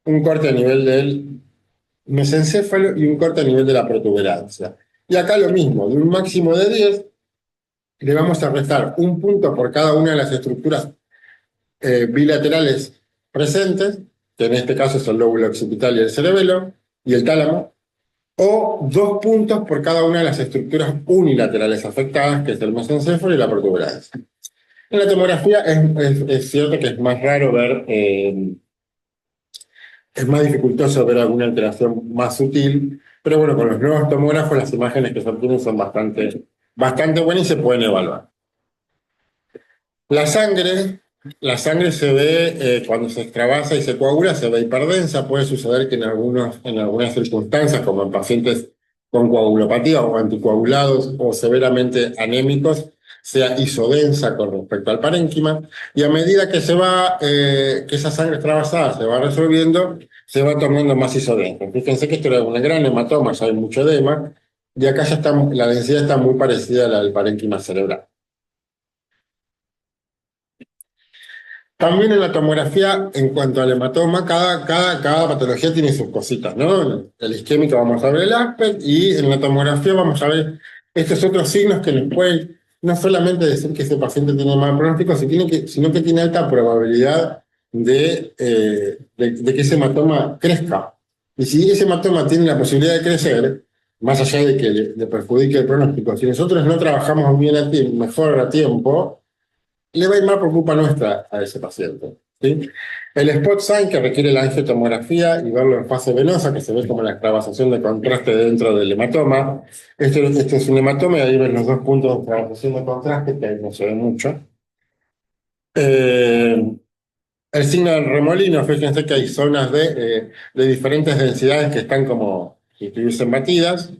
un corte a nivel del mesencéfalo y un corte a nivel de la protuberancia. Y acá lo mismo, de un máximo de 10, le vamos a restar un punto por cada una de las estructuras bilaterales presentes, que en este caso es el lóbulo occipital y el cerebelo, y el tálamo, o 2 puntos por cada una de las estructuras unilaterales afectadas, que es el mesencéfalo y la protuberancia. En la tomografía es cierto que es más raro ver, es más dificultoso ver alguna alteración más sutil, pero bueno, con los nuevos tomógrafos las imágenes que se obtienen son bastante buenas y se pueden evaluar. La sangre, la sangre se ve, cuando se extravasa y se coagula, se ve hiperdensa. Puede suceder que en algunas circunstancias, como en pacientes con coagulopatía o anticoagulados o severamente anémicos, sea isodensa con respecto al parénquima. Y a medida que que esa sangre extravasada se va resolviendo, se va tomando más isodensa. Fíjense que esto era un gran hematoma, ya hay mucho edema, y acá ya está, la densidad está muy parecida a la del parénquima cerebral. También en la tomografía, en cuanto al hematoma, cada patología tiene sus cositas, ¿no? En el isquémico vamos a ver el aspecto y en la tomografía vamos a ver estos otros signos que nos pueden no solamente decir que ese paciente tiene mal pronóstico, sino que tiene alta probabilidad de que ese hematoma crezca. Y si ese hematoma tiene la posibilidad de crecer, más allá de que le perjudique el pronóstico, si nosotros no trabajamos bien mejor a tiempo, le va a ir mal por culpa nuestra a ese paciente. ¿Sí? El spot sign, que requiere la angiotomografía y verlo en fase venosa, que se ve como la extravasación de contraste dentro del hematoma. Este es un hematoma y ahí ven los dos puntos de extravasación de contraste, que ahí no se ve mucho. El signo del remolino, fíjense que hay zonas de diferentes densidades que están como si estuviesen batidas.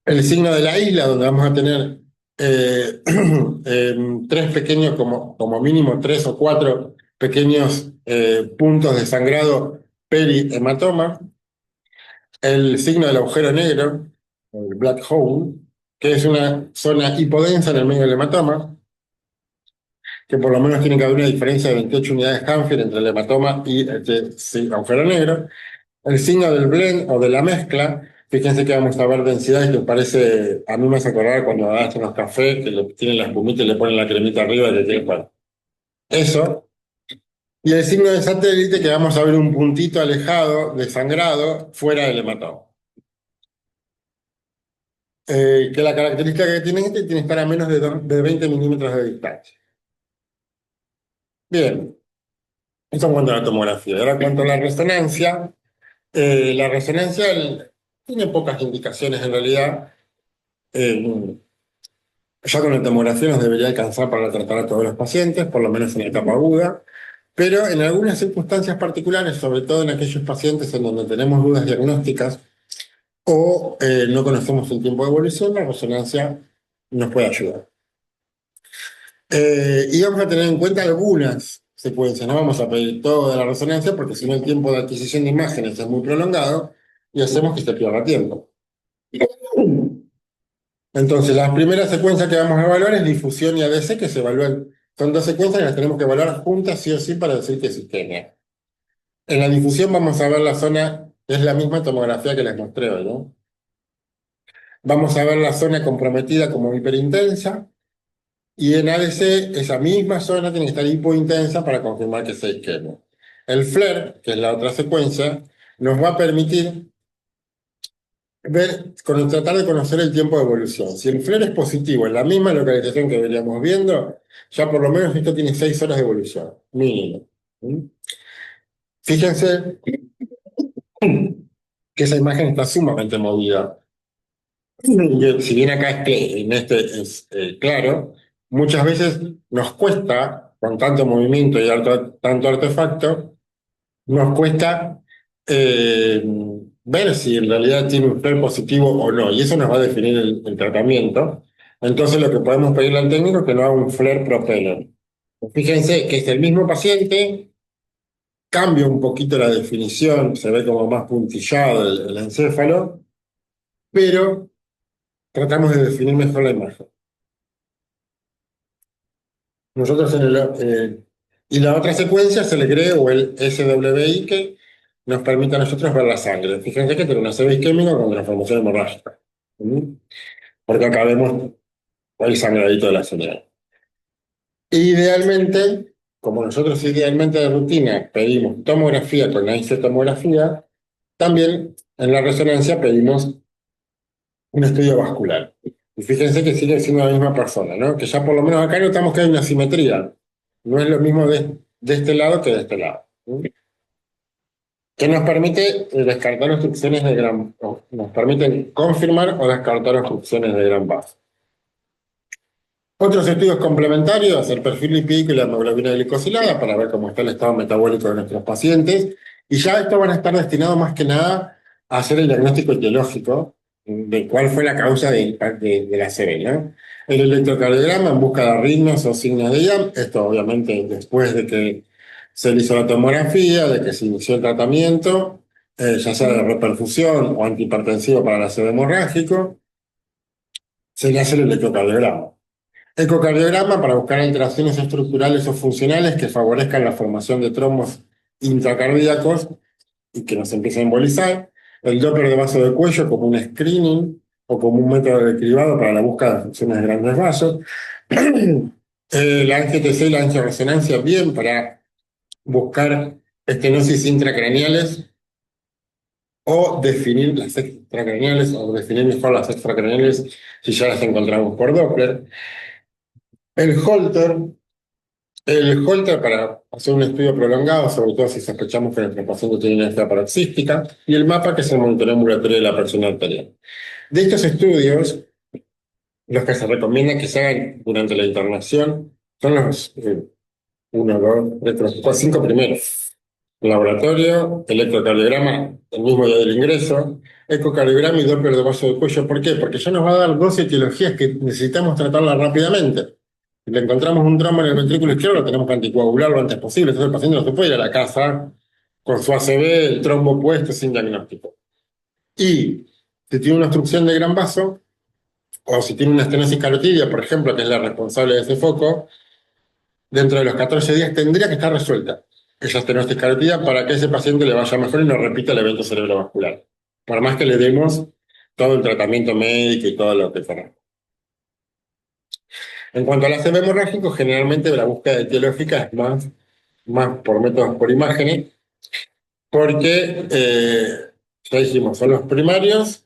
El signo de la isla, donde vamos a tener tres pequeños, como mínimo 3 o 4 pequeños puntos de sangrado perihematoma. El signo del agujero negro, el black hole, que es una zona hipodensa en el medio del hematoma, que por lo menos tiene que haber una diferencia de 28 unidades Hanfield entre el hematoma y el agujero negro. El signo del blend o de la mezcla, fíjense que vamos a ver densidades que parece, a mí me hace acordar cuando hacen los cafés, que tienen la espumita y le ponen la cremita arriba y le tienen, bueno, eso. Y el signo de satélite, que vamos a ver un puntito alejado de sangrado fuera del hematoma. Que la característica que tiene este tiene que estar a menos de 20 milímetros de distancia. Bien, eso en cuanto a la tomografía. Ahora, en cuanto a la resonancia tiene pocas indicaciones en realidad. Ya con la tomografía nos debería alcanzar para tratar a todos los pacientes, por lo menos en la etapa aguda, pero en algunas circunstancias particulares, sobre todo en aquellos pacientes en donde tenemos dudas diagnósticas o no conocemos el tiempo de evolución, la resonancia nos puede ayudar. Y vamos a tener en cuenta algunas secuencias, no vamos a pedir toda la resonancia porque si no el tiempo de adquisición de imágenes es muy prolongado y hacemos que se pierda tiempo. Entonces, las primeras secuencias que vamos a evaluar es difusión y ADC, que se evalúan. Son dos secuencias que las tenemos que evaluar juntas, sí o sí, para decir que es isquemia. En la difusión vamos a ver la zona, es la misma tomografía que les mostré hoy, ¿no? Vamos a ver la zona comprometida como hiperintensa, y en ADC esa misma zona tiene que estar hipointensa para confirmar que sea isquemia. El FLAIR, que es la otra secuencia, nos va a permitir con tratar de conocer el tiempo de evolución. Si el flare es positivo en la misma localización que veníamos viendo, ya por lo menos esto tiene 6 horas de evolución, mínimo. ¿Mm? Fíjense que esa imagen está sumamente movida. Y si bien acá en este es claro, muchas veces nos cuesta, con tanto movimiento y tanto artefacto, nos cuesta eh, ver si en realidad tiene un flare positivo o no, y eso nos va a definir el tratamiento. Entonces lo que podemos pedirle al técnico es que no haga un flare propeller. Fíjense que es el mismo paciente, cambia un poquito la definición, se ve como más puntillado el encéfalo, pero tratamos de definir mejor la imagen. Nosotros y la otra secuencia se le cree, o el SWI, que nos permite a nosotros ver la sangre. Fíjense que tiene una CV isquémica con transformación hemorrágica. ¿Mm? Porque acá vemos el sangradito de la señal. Idealmente, como nosotros idealmente de rutina pedimos tomografía con la tomografía, también en la resonancia pedimos un estudio vascular. Y fíjense que sigue siendo la misma persona, ¿no? Que ya por lo menos acá notamos que hay una simetría. No es lo mismo de este lado que de este lado. ¿Sí? Que nos permite descartar obstrucciones de gran... Nos permite confirmar o descartar obstrucciones de gran base. Otros estudios complementarios, el perfil lipídico y la hemoglobina glicosilada, para ver cómo está el estado metabólico de nuestros pacientes. Y ya esto van a estar destinados más que nada a hacer el diagnóstico etiológico de cuál fue la causa de la CV, ¿no? El electrocardiograma en busca de arritmias o signos de IAM, esto obviamente después de que se le hizo la tomografía, de que se inició el tratamiento, ya sea de reperfusión o antihipertensivo para el ACV hemorrágico, se le hace el electrocardiograma. Ecocardiograma para buscar alteraciones estructurales o funcionales que favorezcan la formación de trombos intracardíacos y que nos empiecen a embolizar. El Doppler de vaso de cuello como un screening o como un método de cribado para la búsqueda de funciones de grandes vasos. La ANGTC y la angioresonancia bien para buscar estenosis intracraneales o definir las extracraneales o definir mejor las extracraneales si ya las encontramos por Doppler. El Holter para hacer un estudio prolongado, sobre todo si sospechamos que nuestro paciente tiene una enfermedad paroxística, y el mapa, que es el monitoreo ambulatorio de la presión arterial. De estos estudios, los que se recomienda que se hagan durante la internación son los 1, 2, 3, 4, 5 primeros. Laboratorio, electrocardiograma el mismo día del ingreso, ecocardiograma y Doppler de vaso de cuello. ¿Por qué? Porque ya nos va a dar dos etiologías que necesitamos tratarlas rápidamente. Si le encontramos un trombo en el ventrículo izquierdo, lo tenemos que anticoagular lo antes posible. Entonces el paciente no se puede ir a la casa con su ACV, el trombo puesto, sin diagnóstico. Y si tiene una obstrucción de gran vaso, o si tiene una estenosis carotidia, por ejemplo, que es la responsable de ese foco, dentro de los 14 días tendría que estar resuelta esa estenosis carotidia para que ese paciente le vaya mejor y no repita el evento cerebrovascular. Por más que le demos todo el tratamiento médico y todo lo que fuera. En cuanto al ACV hemorrágico, generalmente la búsqueda etiológica es más por métodos por imágenes, porque ya dijimos, son los primarios,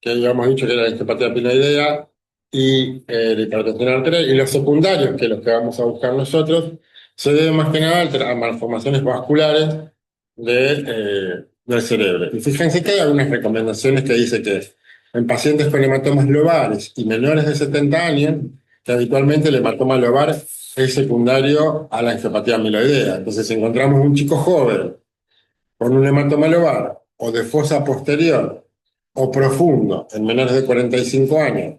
que ya hemos dicho que era la histopatía piloidea y la hipertensión arterial, y los secundarios, que los que vamos a buscar nosotros, se deben más que nada a malformaciones vasculares del cerebro. Y fíjense que hay algunas recomendaciones que dice que en pacientes con hematomas lobares y menores de 70 años, que habitualmente el hematoma lobar es secundario a la angiopatía amiloidea. Entonces, si encontramos un chico joven con un hematoma lobar o de fosa posterior o profundo en menores de 45 años,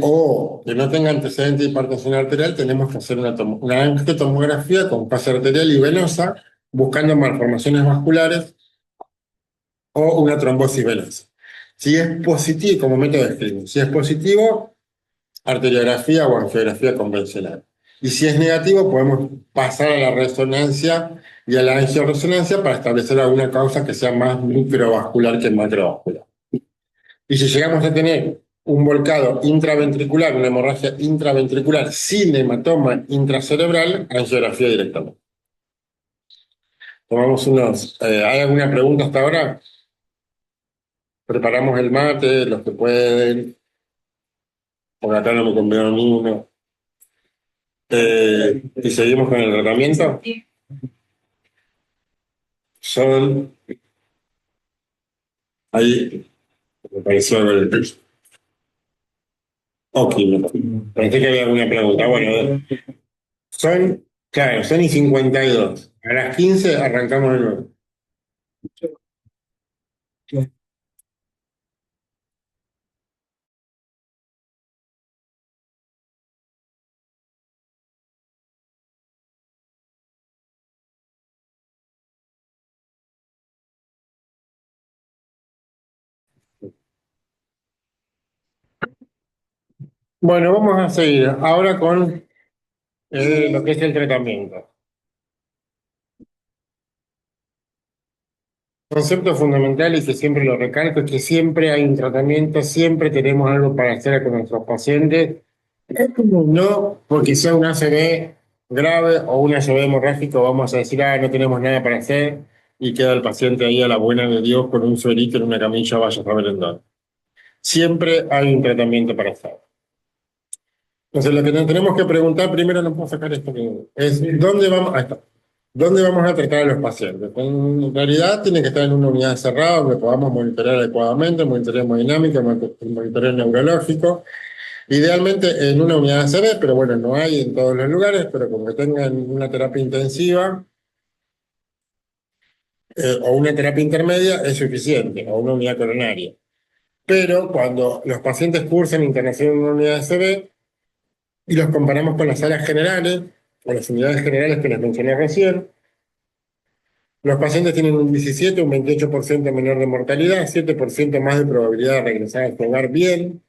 o que no tenga antecedente de hipertensión arterial, tenemos que hacer una angiotomografía con fase arterial y venosa, buscando malformaciones vasculares o una trombosis venosa. Si es positivo, como método de screening, si es positivo, arteriografía o angiografía convencional. Y si es negativo, podemos pasar a la resonancia y a la angioresonancia para establecer alguna causa que sea más microvascular que macrovascular. Y si llegamos a tener un volcado intraventricular, una hemorragia intraventricular sin hematoma intracerebral, angiografía directamente. Tomamos unos. ¿Hay alguna pregunta hasta ahora? preparamos el mate, los que pueden, porque acá no me comieron ni uno. Y seguimos con el tratamiento. Son, ahí, me pareció algo del texto. Ok, pensé que había alguna pregunta. Bueno, son, claro, son y 52. A las 15 arrancamos de nuevo. Bueno, vamos a seguir ahora con lo que es el tratamiento. Concepto fundamental y que siempre lo recalco es que siempre hay un tratamiento, siempre tenemos algo para hacer con nuestros pacientes. No porque sea un ACV grave o un ACV hemorrágico, vamos a decir, no tenemos nada para hacer y queda el paciente ahí a la buena de Dios con un suerito en una camilla, vaya a saber en dónde. Siempre hay un tratamiento para hacer. Entonces, lo que nos tenemos que preguntar primero, no puedo sacar esto, es ¿dónde vamos? Ahí está. ¿Dónde vamos a tratar a los pacientes? En realidad tiene que estar en una unidad cerrada donde podamos monitorear adecuadamente, monitoreo hemodinámico, monitoreo neurológico. Idealmente en una unidad ACV, pero bueno, no hay en todos los lugares, pero como que tengan una terapia intensiva o una terapia intermedia es suficiente, o una unidad coronaria. Pero cuando los pacientes cursan internación en una unidad ACV y los comparamos con las salas generales, o las unidades generales que les mencioné recién, los pacientes tienen un 17, un 28% menor de mortalidad, 7% más de probabilidad de regresar a su hogar bien,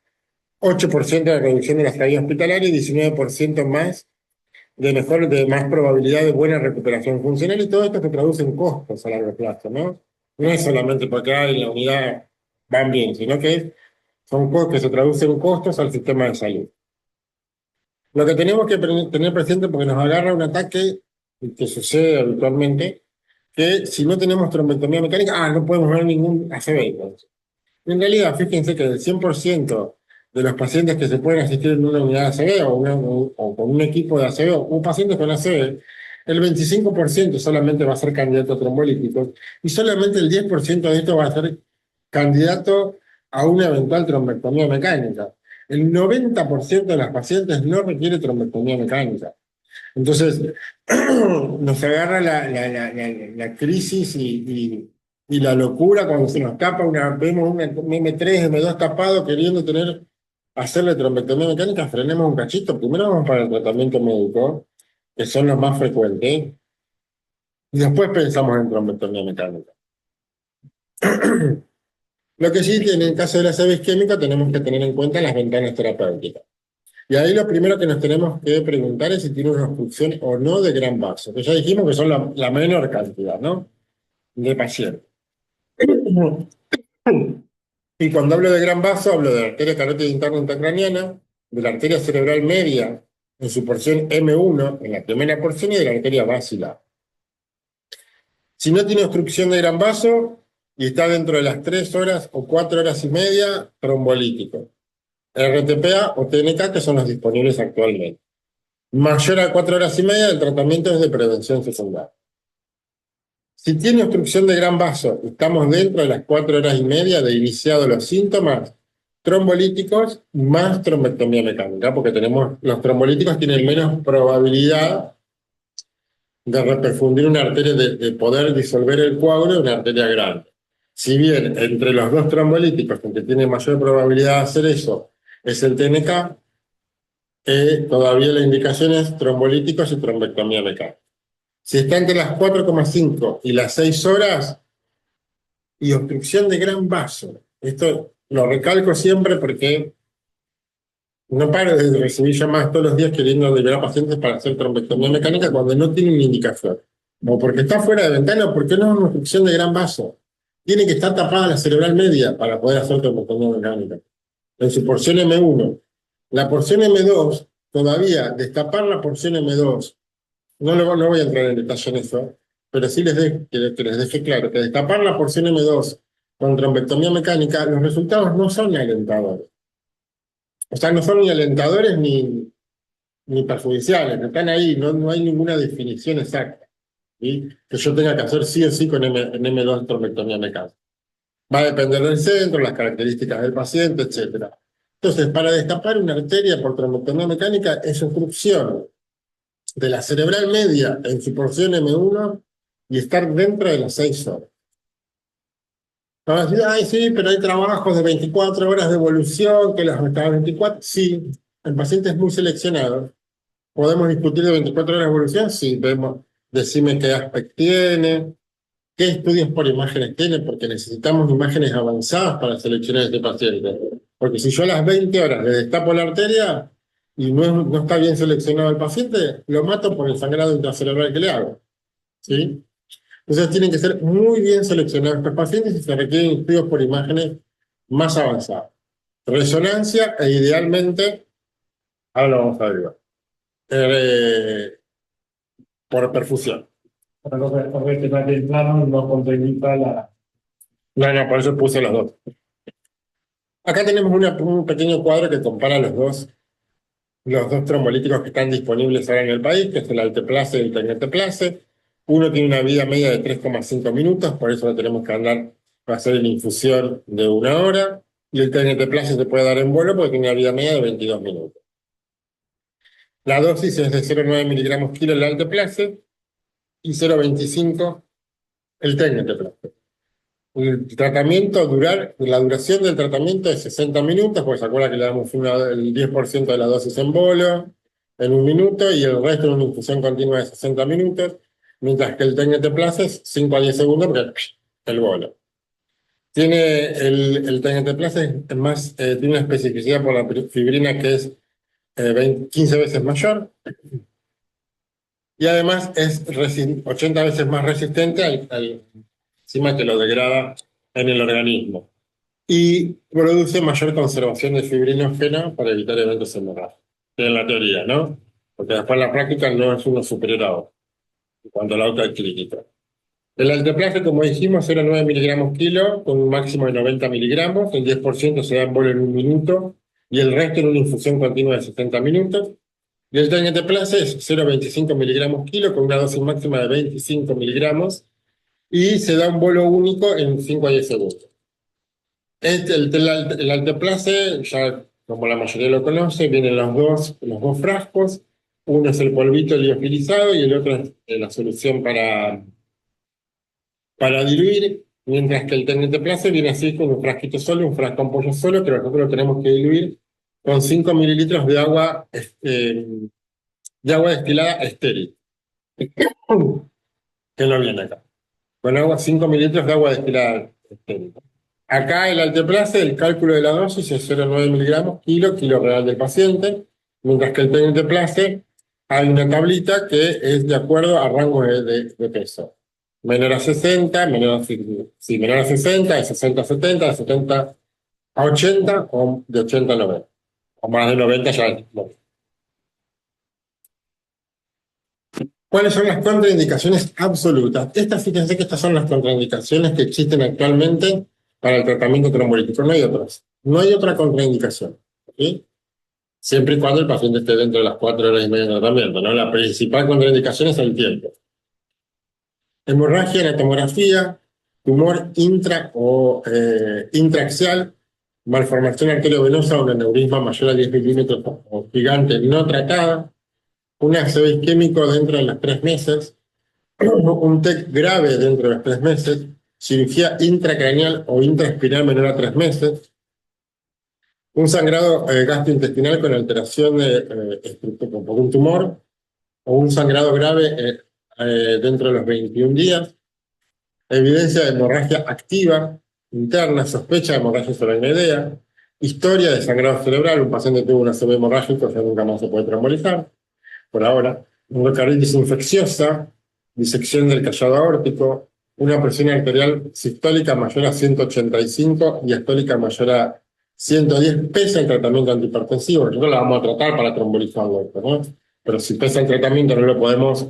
8% de reducción de la estadía hospitalaria y 19% más de más probabilidad de buena recuperación funcional, y todo esto se traduce en costos a largo plazo, ¿no? No es solamente porque en la unidad van bien, sino que son costos que se traducen en costos al sistema de salud. Lo que tenemos que tener presente, porque nos agarra un ataque que sucede habitualmente, que si no tenemos trombectomía mecánica, no podemos ver ningún ACV. Entonces. En realidad, fíjense que del 100% de los pacientes que se pueden asistir en una unidad de ACV o con un equipo de ACV o pacientes con ACV, el 25% solamente va a ser candidato a trombolíticos y solamente el 10% de esto va a ser candidato a una eventual trombectomía mecánica. El 90% de las pacientes no requiere trombectomía mecánica. Entonces, nos agarra la crisis y la locura cuando se nos escapa vemos un M3, M2 tapado queriendo hacerle trombectomía mecánica, frenemos un cachito. Primero vamos para el tratamiento médico, que son los más frecuentes, y después pensamos en trombectomía mecánica. Lo que sí, en el caso de la CV isquémica, tenemos que tener en cuenta las ventanas terapéuticas. Y ahí lo primero que nos tenemos que preguntar es si tiene una obstrucción o no de gran vaso, que ya dijimos que son la menor cantidad, ¿no? De pacientes. Y cuando hablo de gran vaso, hablo de la arteria carótida interna intracraniana, de la arteria cerebral media en su porción M1, en la primera porción, y de la arteria basilar. Si no tiene obstrucción de gran vaso y está dentro de las 3 horas o 4 horas y media, trombolítico. RTPA o TNK, que son los disponibles actualmente. Mayor a 4 horas y media, el tratamiento es de prevención secundaria. Si tiene obstrucción de gran vaso, estamos dentro de las 4 horas y media de iniciado los síntomas trombolíticos más trombectomía mecánica, porque los trombolíticos tienen menos probabilidad de reperfundir una arteria, de poder disolver el coágulo de una arteria grande. Si bien entre los dos trombolíticos, el que tiene mayor probabilidad de hacer eso es el TNK, todavía la indicación es trombolíticos y trombectomía mecánica. Si está entre las 4,5 y las 6 horas y obstrucción de gran vaso, esto lo recalco siempre porque no paro de recibir llamadas todos los días queriendo liberar pacientes para hacer trombectomía mecánica cuando no tienen indicación. O porque está fuera de ventana o porque no es una obstrucción de gran vaso. Tiene que estar tapada la cerebral media para poder hacer trombectomía mecánica. En su porción M1. La porción M2, todavía destapar la porción M2. No voy a entrar en detalle en eso, pero sí que les deje claro que destapar la porción M2 con trombectomía mecánica, los resultados no son alentadores. O sea, no son ni alentadores ni perjudiciales, están ahí, no hay ninguna definición exacta, ¿sí? Que yo tenga que hacer sí o sí con en M2 trombectomía mecánica. Va a depender del centro, las características del paciente, etcétera. Entonces, para destapar una arteria por trombectomía mecánica es obstrucción de la cerebral media en su porción M1 y estar dentro de las 6 horas. Van a decir, ay, sí, pero hay trabajos de 24 horas de evolución, que las 24, sí, el paciente es muy seleccionado. ¿Podemos discutir de 24 horas de evolución? Sí, vemos, decime qué aspecto tiene, qué estudios por imágenes tiene, porque necesitamos imágenes avanzadas para seleccionar a este paciente. Porque si yo a las 20 horas le destapo la arteria y no está bien seleccionado el paciente, lo mato por el sangrado intracerebral que le hago. ¿Sí? Entonces tienen que ser muy bien seleccionados estos pacientes y se requieren estudios por imágenes más avanzados. Resonancia e idealmente, ahora lo vamos a ver igual, por perfusión. Porque te está temprano no contempla la. No, por eso puse los dos. Acá tenemos un pequeño cuadro que compara los dos trombolíticos que están disponibles ahora en el país, que es el Alteplase y el Tecneteplase. Uno tiene una vida media de 3,5 minutos, por eso lo tenemos que andar a hacer la infusión de 1 hora. Y el Tecneteplase se puede dar en vuelo porque tiene una vida media de 22 minutos. La dosis es de 0,9 miligramos kilo el Alteplase y 0,25 el Tecneteplase. La duración del tratamiento es 60 minutos, porque se acuerda que le damos el 10% de la dosis en bolo en 1 minuto y el resto en una infusión continua de 60 minutos, mientras que el Tecneteplase es 5 a 10 segundos, porque el bolo. El Tecneteplase tiene una especificidad por la fibrina que es 15 veces mayor y además es 80 veces más resistente al enzima que lo degrada en el organismo. Y produce mayor conservación de fibrinógeno para evitar eventos hemorrágicos. En la teoría, ¿no? Porque después en la práctica no es uno superior a otro, en cuanto a la autoclínica. El alteplase, como dijimos, era 9 miligramos kilo, con un máximo de 90 miligramos. El 10% se da en bolo en 1 minuto y el resto en una infusión continua de 70 minutos. Y el tecneteplase es 0,25 miligramos kilo, con una dosis máxima de 25 miligramos y se da un bolo único en 5 a 10 segundos. El alteplase, ya como la mayoría lo conoce, vienen los dos frascos. Uno es el polvito liofilizado y el otro es la solución para diluir, mientras que el tecneteplase viene así con un frasquito solo, un frasco ampollo solo, pero nosotros lo tenemos que diluir con 5 mililitros de agua destilada estéril, que no viene acá. Con 5 mililitros de agua destilada estéril. Acá el alteplase, el cálculo de la dosis es 0,9 miligramos kilo real del paciente, mientras que el tecneteplase hay una tablita que es de acuerdo a rango de peso. Menor a 60, menor a 60, de 60 a 70, de 70 a 80 o de 80 a 90. O más de 90 ya no. ¿Cuáles son las contraindicaciones absolutas? Fíjense que estas son las contraindicaciones que existen actualmente para el tratamiento trombolítico. No hay otras. No hay otra contraindicación. ¿Sí? Siempre y cuando el paciente esté dentro de las 4 horas y media de tratamiento, ¿no? La principal contraindicación es el tiempo. Hemorragia en la tomografía, tumor intraaxial, malformación arteriovenosa o un aneurisma mayor a 10 milímetros o gigante no tratada, un ACV isquémico dentro de los 3 meses, un TEC grave dentro de los 3 meses, cirugía intracraneal o intraespinal menor a 3 meses, un sangrado gastrointestinal con alteración por un tumor, o un sangrado grave dentro de los 21 días, evidencia de hemorragia activa, interna, sospecha de hemorragia solenoidea, historia de sangrado cerebral, un paciente tuvo un ACV hemorrágico, ya nunca más se puede trombolizar, por ahora, endocarditis infecciosa, disección del callado aórtico, una presión arterial sistólica mayor a 185 y diastólica mayor a 110, pesa el tratamiento antihipertensivo. Nosotros la vamos a tratar para trombolizarlo, ¿no? Pero si pesa el tratamiento no lo podemos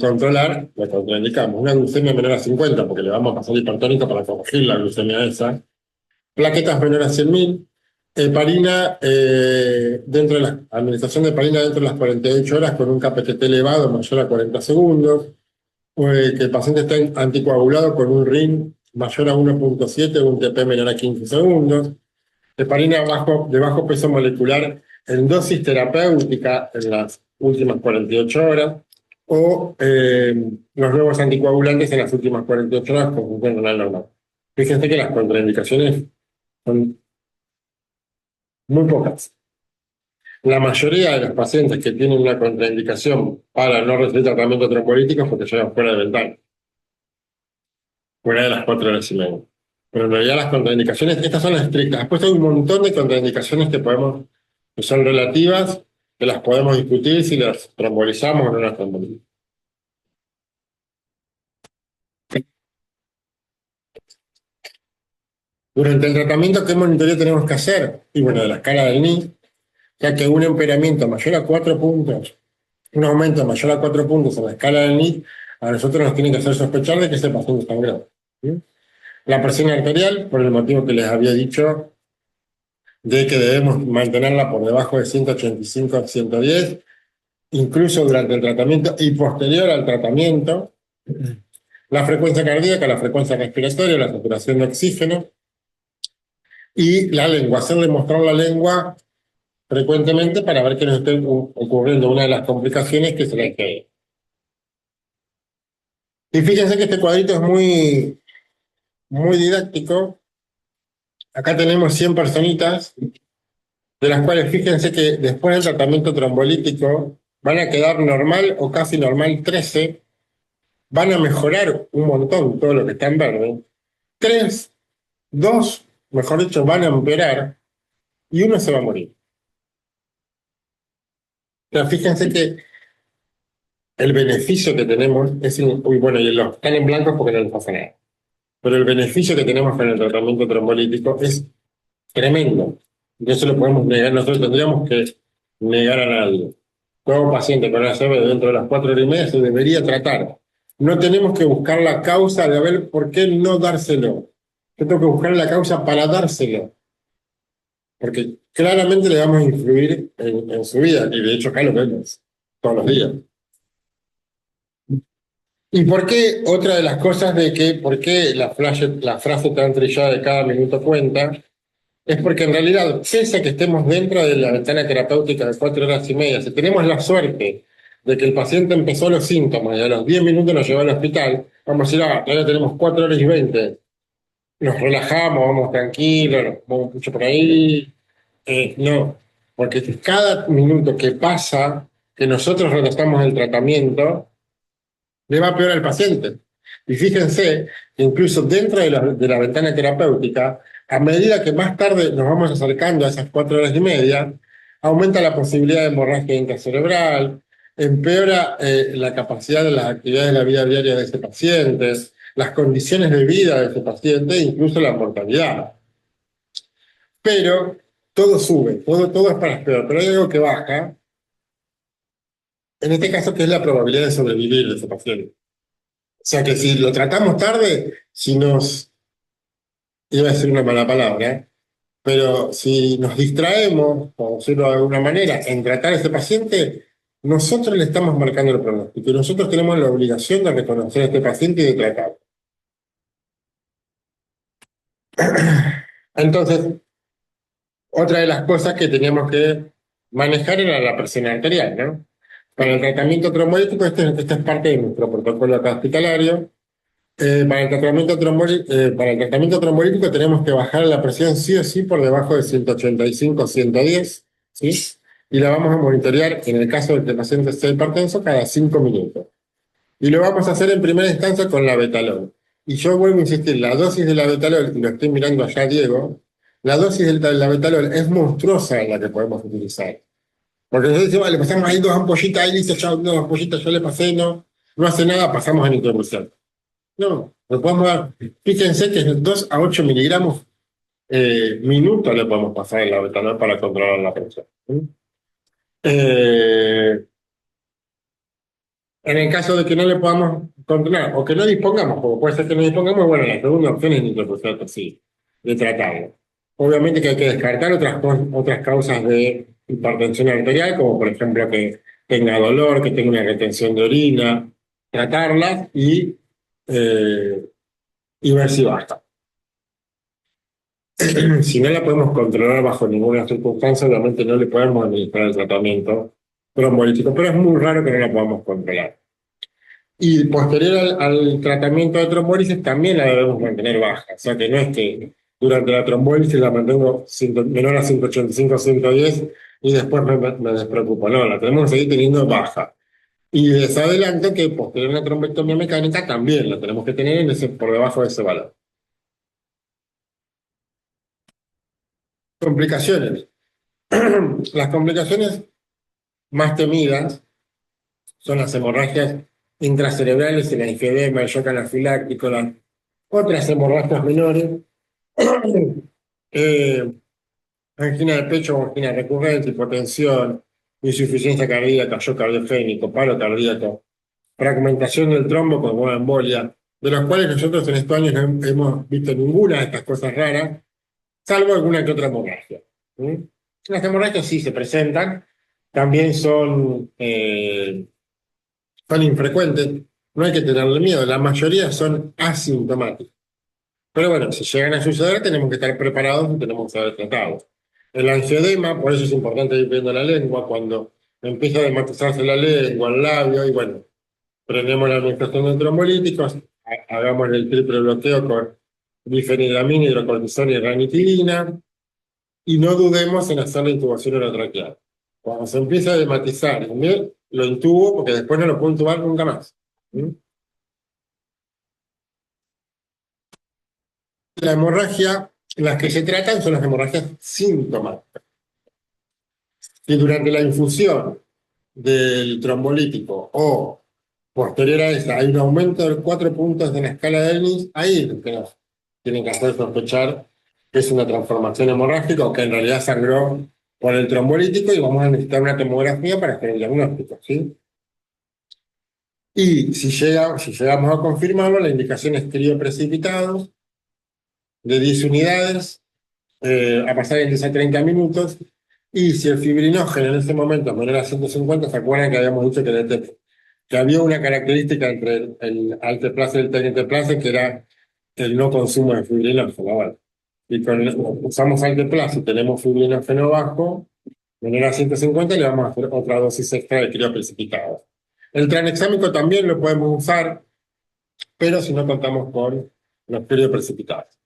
controlar, lo contraindicamos. Una glucemia menor a 50, porque le vamos a pasar hipertónica para corregir la glucemia esa. Plaquetas menores a 100.000. Heparina, dentro de la administración de heparina dentro de las 48 horas con un KPTT elevado mayor a 40 segundos. Que el paciente esté anticoagulado con un RIN mayor a 1.7, un TP menor a 15 segundos. Heparina de bajo peso molecular en dosis terapéutica en las últimas 48 horas, o los nuevos anticoagulantes en las últimas 48 horas con función renal normal. Fíjense que las contraindicaciones son muy pocas. La mayoría de los pacientes que tienen una contraindicación para no recibir tratamiento trombolítico es porque llegan fuera de ventana, fuera de las 4 horas y media. Pero en realidad las contraindicaciones, estas son las estrictas. Después hay un montón de contraindicaciones que son relativas, que las podemos discutir si las trombolizamos o no las trombolizamos. Durante el tratamiento, ¿qué monitoreo tenemos que hacer? Y bueno, de la escala del NIT, ya que un empeoramiento mayor a 4 puntos, un aumento mayor a 4 puntos en la escala del NIT, a nosotros nos tiene que hacer sospechar de que ese paciente está grave. ¿Sí? La presión arterial, por el motivo que les había dicho, de que debemos mantenerla por debajo de 185 a 110, incluso durante el tratamiento y posterior al tratamiento. La frecuencia cardíaca, la frecuencia respiratoria, la saturación de oxígeno y la lengua. Hacerle mostrar la lengua frecuentemente para ver que nos esté ocurriendo una de las complicaciones, que es la IgE. Y fíjense que este cuadrito es muy, muy didáctico. Acá tenemos 100 personitas, de las cuales fíjense que después del tratamiento trombolítico van a quedar normal o casi normal 13, van a mejorar un montón todo lo que está en verde. 3, 2, mejor dicho, van a empeorar y uno se va a morir. Pero fíjense que el beneficio que tenemos es, uy, bueno, y los están en blanco porque no les pasa nada. Pero el beneficio que tenemos con el tratamiento trombolítico es tremendo. No se lo podemos negar, nosotros tendríamos que negar a nadie. Todo paciente con ACV dentro de las 4 horas y media se debería tratar. No tenemos que buscar la causa de ver por qué no dárselo. Yo tengo que buscar la causa para dárselo. Porque claramente le vamos a influir en su vida, y de hecho acá lo vemos todos los días. ¿Y por qué otra de las cosas de que, por qué la frase tan trillada de cada minuto cuenta? Es porque en realidad, pese a que estemos dentro de la ventana terapéutica de 4 horas y media, si tenemos la suerte de que el paciente empezó los síntomas y a los 10 minutos nos llevó al hospital, vamos a decir, todavía tenemos 4 horas y 20, nos relajamos, vamos tranquilos, nos vamos mucho por ahí. No, porque cada minuto que pasa, que nosotros retrasamos el tratamiento, le va peor al paciente. Y fíjense que incluso dentro de la ventana terapéutica, a medida que más tarde nos vamos acercando a esas 4 horas y media, aumenta la posibilidad de hemorragia intracerebral, empeora la capacidad de las actividades de la vida diaria de ese paciente, las condiciones de vida de ese paciente, incluso la mortalidad. Pero todo sube, todo es para peor, pero hay algo que baja, en este caso que es la probabilidad de sobrevivir de ese paciente. O sea que si lo tratamos tarde, si nos, iba a decir una mala palabra, pero si nos distraemos, por decirlo de alguna manera, en tratar a ese paciente, nosotros le estamos marcando el pronóstico y nosotros tenemos la obligación de reconocer a este paciente y de tratarlo. Entonces, otra de las cosas que teníamos que manejar era la presión arterial, ¿no? Para el tratamiento trombólitico, esta es parte de nuestro protocolo acá hospitalario. Para el tratamiento trombolítico tenemos que bajar la presión sí o sí por debajo de 185 110, ¿sí? Y la vamos a monitorear, en el caso de que el paciente esté hipertenso, cada 5 minutos. Y lo vamos a hacer en primera instancia con la betalol. Y yo vuelvo a insistir, la dosis de la betalol, y lo estoy mirando allá, Diego, la dosis de la betalol es monstruosa en la que podemos utilizar. Porque nosotros decimos, le pasamos ahí 2 ampollitas, ahí dice, chao, 2 ampollitas, yo le pasé, no hace nada, pasamos a introducción. No, lo podemos dar. Fíjense que es 2 a 8 miligramos minuto le podemos pasar en la betanol para controlar la presión. ¿Sí? En el caso de que no le podamos controlar o que no dispongamos, porque puede ser que no dispongamos, bueno, la segunda opción es nitroglifosato, sí, de tratarlo. Obviamente que hay que descartar otras causas de hipertensión arterial, como por ejemplo que tenga dolor, que tenga una retención de orina, tratarlas y ver si basta. Si no la podemos controlar bajo ninguna circunstancia, obviamente no le podemos administrar el tratamiento trombolítico, pero es muy raro que no la podamos controlar. Y posterior al tratamiento de trombólisis también la debemos mantener baja. O sea que no es que durante la trombólisis la mantengo menor a 185, 110 y después me despreocupo. No, la tenemos que seguir teniendo baja. Y les adelanto que posterior a una trombectomía mecánica también la tenemos que tener por debajo de ese valor. Complicaciones. Las complicaciones más temidas son las hemorragias intracerebrales, el enfisema, el shock anafiláctico, las otras hemorragias menores, eh, angina de pecho, angina recurrente, hipotensión, insuficiencia cardíaca, shock cardiogénico, paro cardíaco, fragmentación del trombo como embolia, de los cuales nosotros en estos años no hemos visto ninguna de estas cosas raras, salvo alguna que otra hemorragia. ¿Mm? Las hemorragias sí se presentan, también son infrecuentes, no hay que tenerle miedo, la mayoría son asintomáticas. Pero bueno, si llegan a suceder, tenemos que estar preparados y tenemos que saber tratarlos. El angioedema, por eso es importante ir viendo la lengua, cuando empieza a dermatizarse la lengua, el labio, y bueno, prendemos la administración de trombolíticos, hagamos el triple bloqueo con difenidramina, hidrocortisona y ranitidina, y no dudemos en hacer la intubación orotraqueal. Cuando se empieza a dermatizar, lo intubo porque después no lo puedo intubar nunca más. ¿Mm? La hemorragia, las que se tratan son las hemorragias sintomáticas. Si durante la infusión del trombolítico o posterior a esa hay un aumento de 4 puntos de la escala de Elnis, ahí es lo que nos tienen que hacer sospechar que es una transformación hemorrágica o que en realidad sangró por el trombolítico y vamos a necesitar una tomografía para hacer el diagnóstico, ¿sí? Y si llegamos a confirmarlo, la indicación es crioprecipitados de 10 unidades a pasar en 10 a 30 minutos. Y si el fibrinógeno en ese momento es menor a 150, ¿se acuerdan que habíamos dicho que había una característica entre el alteplase y el tenienteplase que era el no consumo de fibrinógeno? Bueno, y usamos alteplase y tenemos fibrinógeno bajo, menor a 150, le vamos a hacer otra dosis extra de crioprecipitados. El tranexámico también lo podemos usar, pero si no contamos con los crioprecipitados.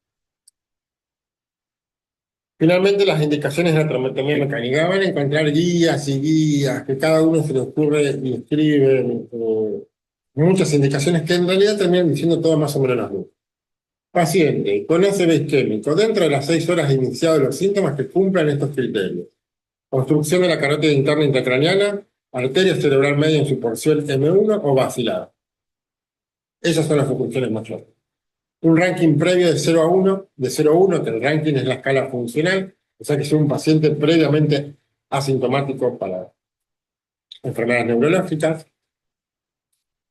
Finalmente, las indicaciones de la trombotomía mecánica van a encontrar guías y guías, que cada uno se le ocurre y escribe muchas indicaciones que en realidad terminan diciendo todo más o menos las mismas. Paciente con ACV isquémico dentro de las 6 horas de iniciado los síntomas que cumplan estos criterios. Obstrucción de la carótida interna intracraneana, arteria cerebral media en su porción M1 o vacilada. Esas son las obstrucciones más claras. Un ranking previo de 0 a 1, de 0 a 1, que el ranking es la escala funcional, o sea que es un paciente previamente asintomático para enfermedades neurológicas.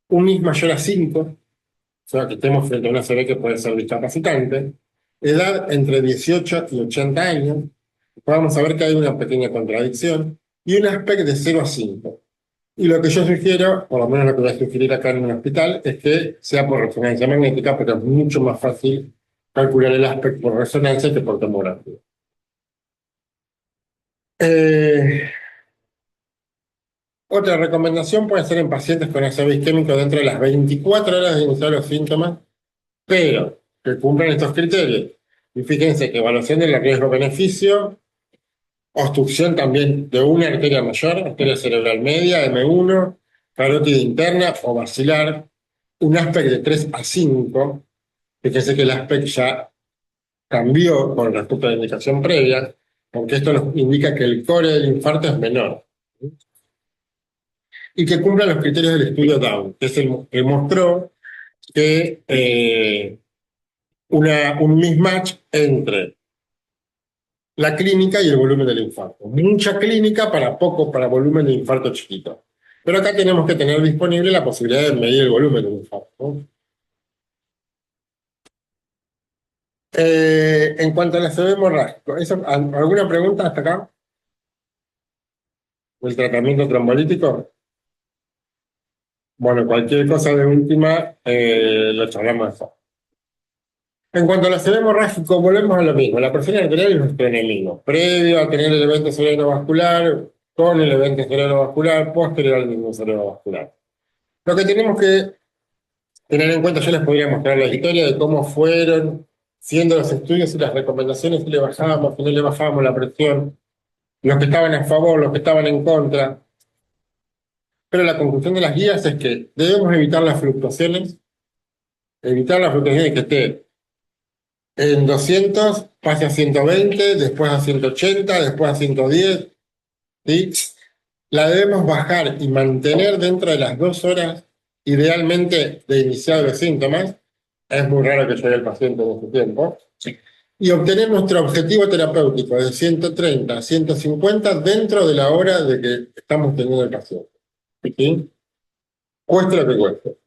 Un NIS mayor a 5, o sea que estemos frente a una CB que puede ser discapacitante. Edad entre 18 y 80 años. Vamos a ver que hay una pequeña contradicción. Y un aspecto de 0 a 5. Y lo que yo sugiero, por lo menos lo que voy a sugerir acá en un hospital, es que sea por resonancia magnética, pero es mucho más fácil calcular el aspecto por resonancia que por tomografía. Eh, Otra recomendación puede ser en pacientes con ACV isquémico dentro de las 24 horas de iniciar los síntomas, pero que cumplan estos criterios. Y fíjense que evaluación del riesgo-beneficio, obstrucción también de una arteria mayor, arteria cerebral media, M1, carótida interna o vacilar, un aspecto de 3 a 5, fíjense que el aspecto ya cambió con respecto a la indicación previa, porque esto nos indica que el core del infarto es menor. Y que cumpla los criterios del estudio Down, que es el que mostró que un mismatch entre la clínica y el volumen del infarto. Mucha clínica para poco, para volumen de infarto chiquito. Pero acá tenemos que tener disponible la posibilidad de medir el volumen de un infarto, ¿no? En cuanto al ACV hemorrágico, ¿alguna pregunta hasta acá? ¿El tratamiento trombolítico? Bueno, cualquier cosa de última, lo charlamos después. En cuanto al ACV hemorrágico, volvemos a lo mismo. La presión arterial es nuestro enemigo. Previo a tener el evento cerebrovascular, con el evento cerebrovascular, posterior al mismo cerebrovascular. Lo que tenemos que tener en cuenta, yo les podría mostrar la historia de cómo fueron siendo los estudios y las recomendaciones, si le bajábamos, si no le bajábamos la presión, los que estaban a favor, los que estaban en contra. Pero la conclusión de las guías es que debemos evitar las fluctuaciones que esté en 200, pase a 120, después a 180, después a 110, ¿sí? La debemos bajar y mantener dentro de las 2 horas, idealmente de iniciar los síntomas. Es muy raro que llegue el paciente en ese tiempo. Sí. Y obtener nuestro objetivo terapéutico de 130 a 150 dentro de la hora de que estamos teniendo el paciente. ¿Sí? Cueste lo que cueste.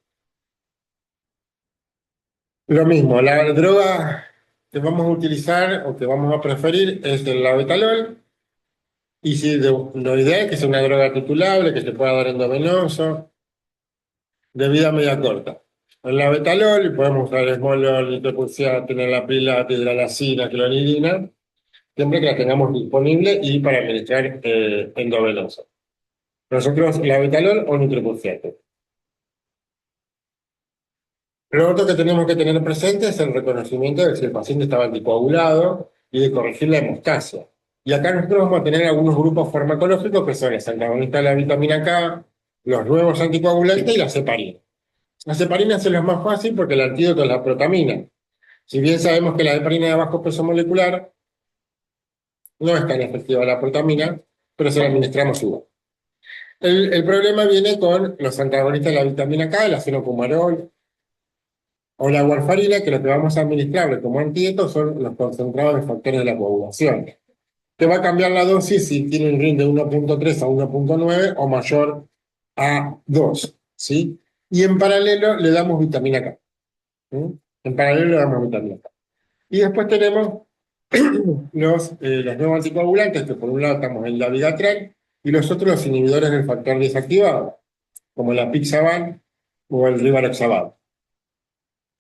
Lo mismo, la droga que vamos a utilizar o que vamos a preferir es el labetalol. Y si lo ideal es que sea una droga titulable, que se pueda dar endovenoso, de vida media corta. El labetalol, y podemos usar esmolol, litopurciato, la hidralazina, clonidina, siempre que la tengamos disponible y para administrar endovenoso. Nosotros, labetalol o nitropurciato. Lo otro que tenemos que tener presente es el reconocimiento de si el paciente estaba anticoagulado y de corregir la hemostasia. Y acá nosotros vamos a tener algunos grupos farmacológicos que son los antagonistas de la vitamina K, los nuevos anticoagulantes y la heparina. La heparina es lo más fácil porque el antídoto es la protamina. Si bien sabemos que la heparina de bajo peso molecular no es tan efectiva la protamina, pero se la administramos igual. El problema viene con los antagonistas de la vitamina K, el acenocumarol o la warfarina, que lo que vamos a administrarle como antídoto son los concentrados de factores de la coagulación. Te va a cambiar la dosis si tiene un RIN de 1.3 a 1.9 o mayor a 2, ¿sí? Y en paralelo le damos vitamina K. ¿Sí? En paralelo le damos vitamina K. Y después tenemos los nuevos anticoagulantes, que por un lado estamos en la Vigatran, y los otros los inhibidores del factor desactivado, como la Pixaban o el Rivaroxaban.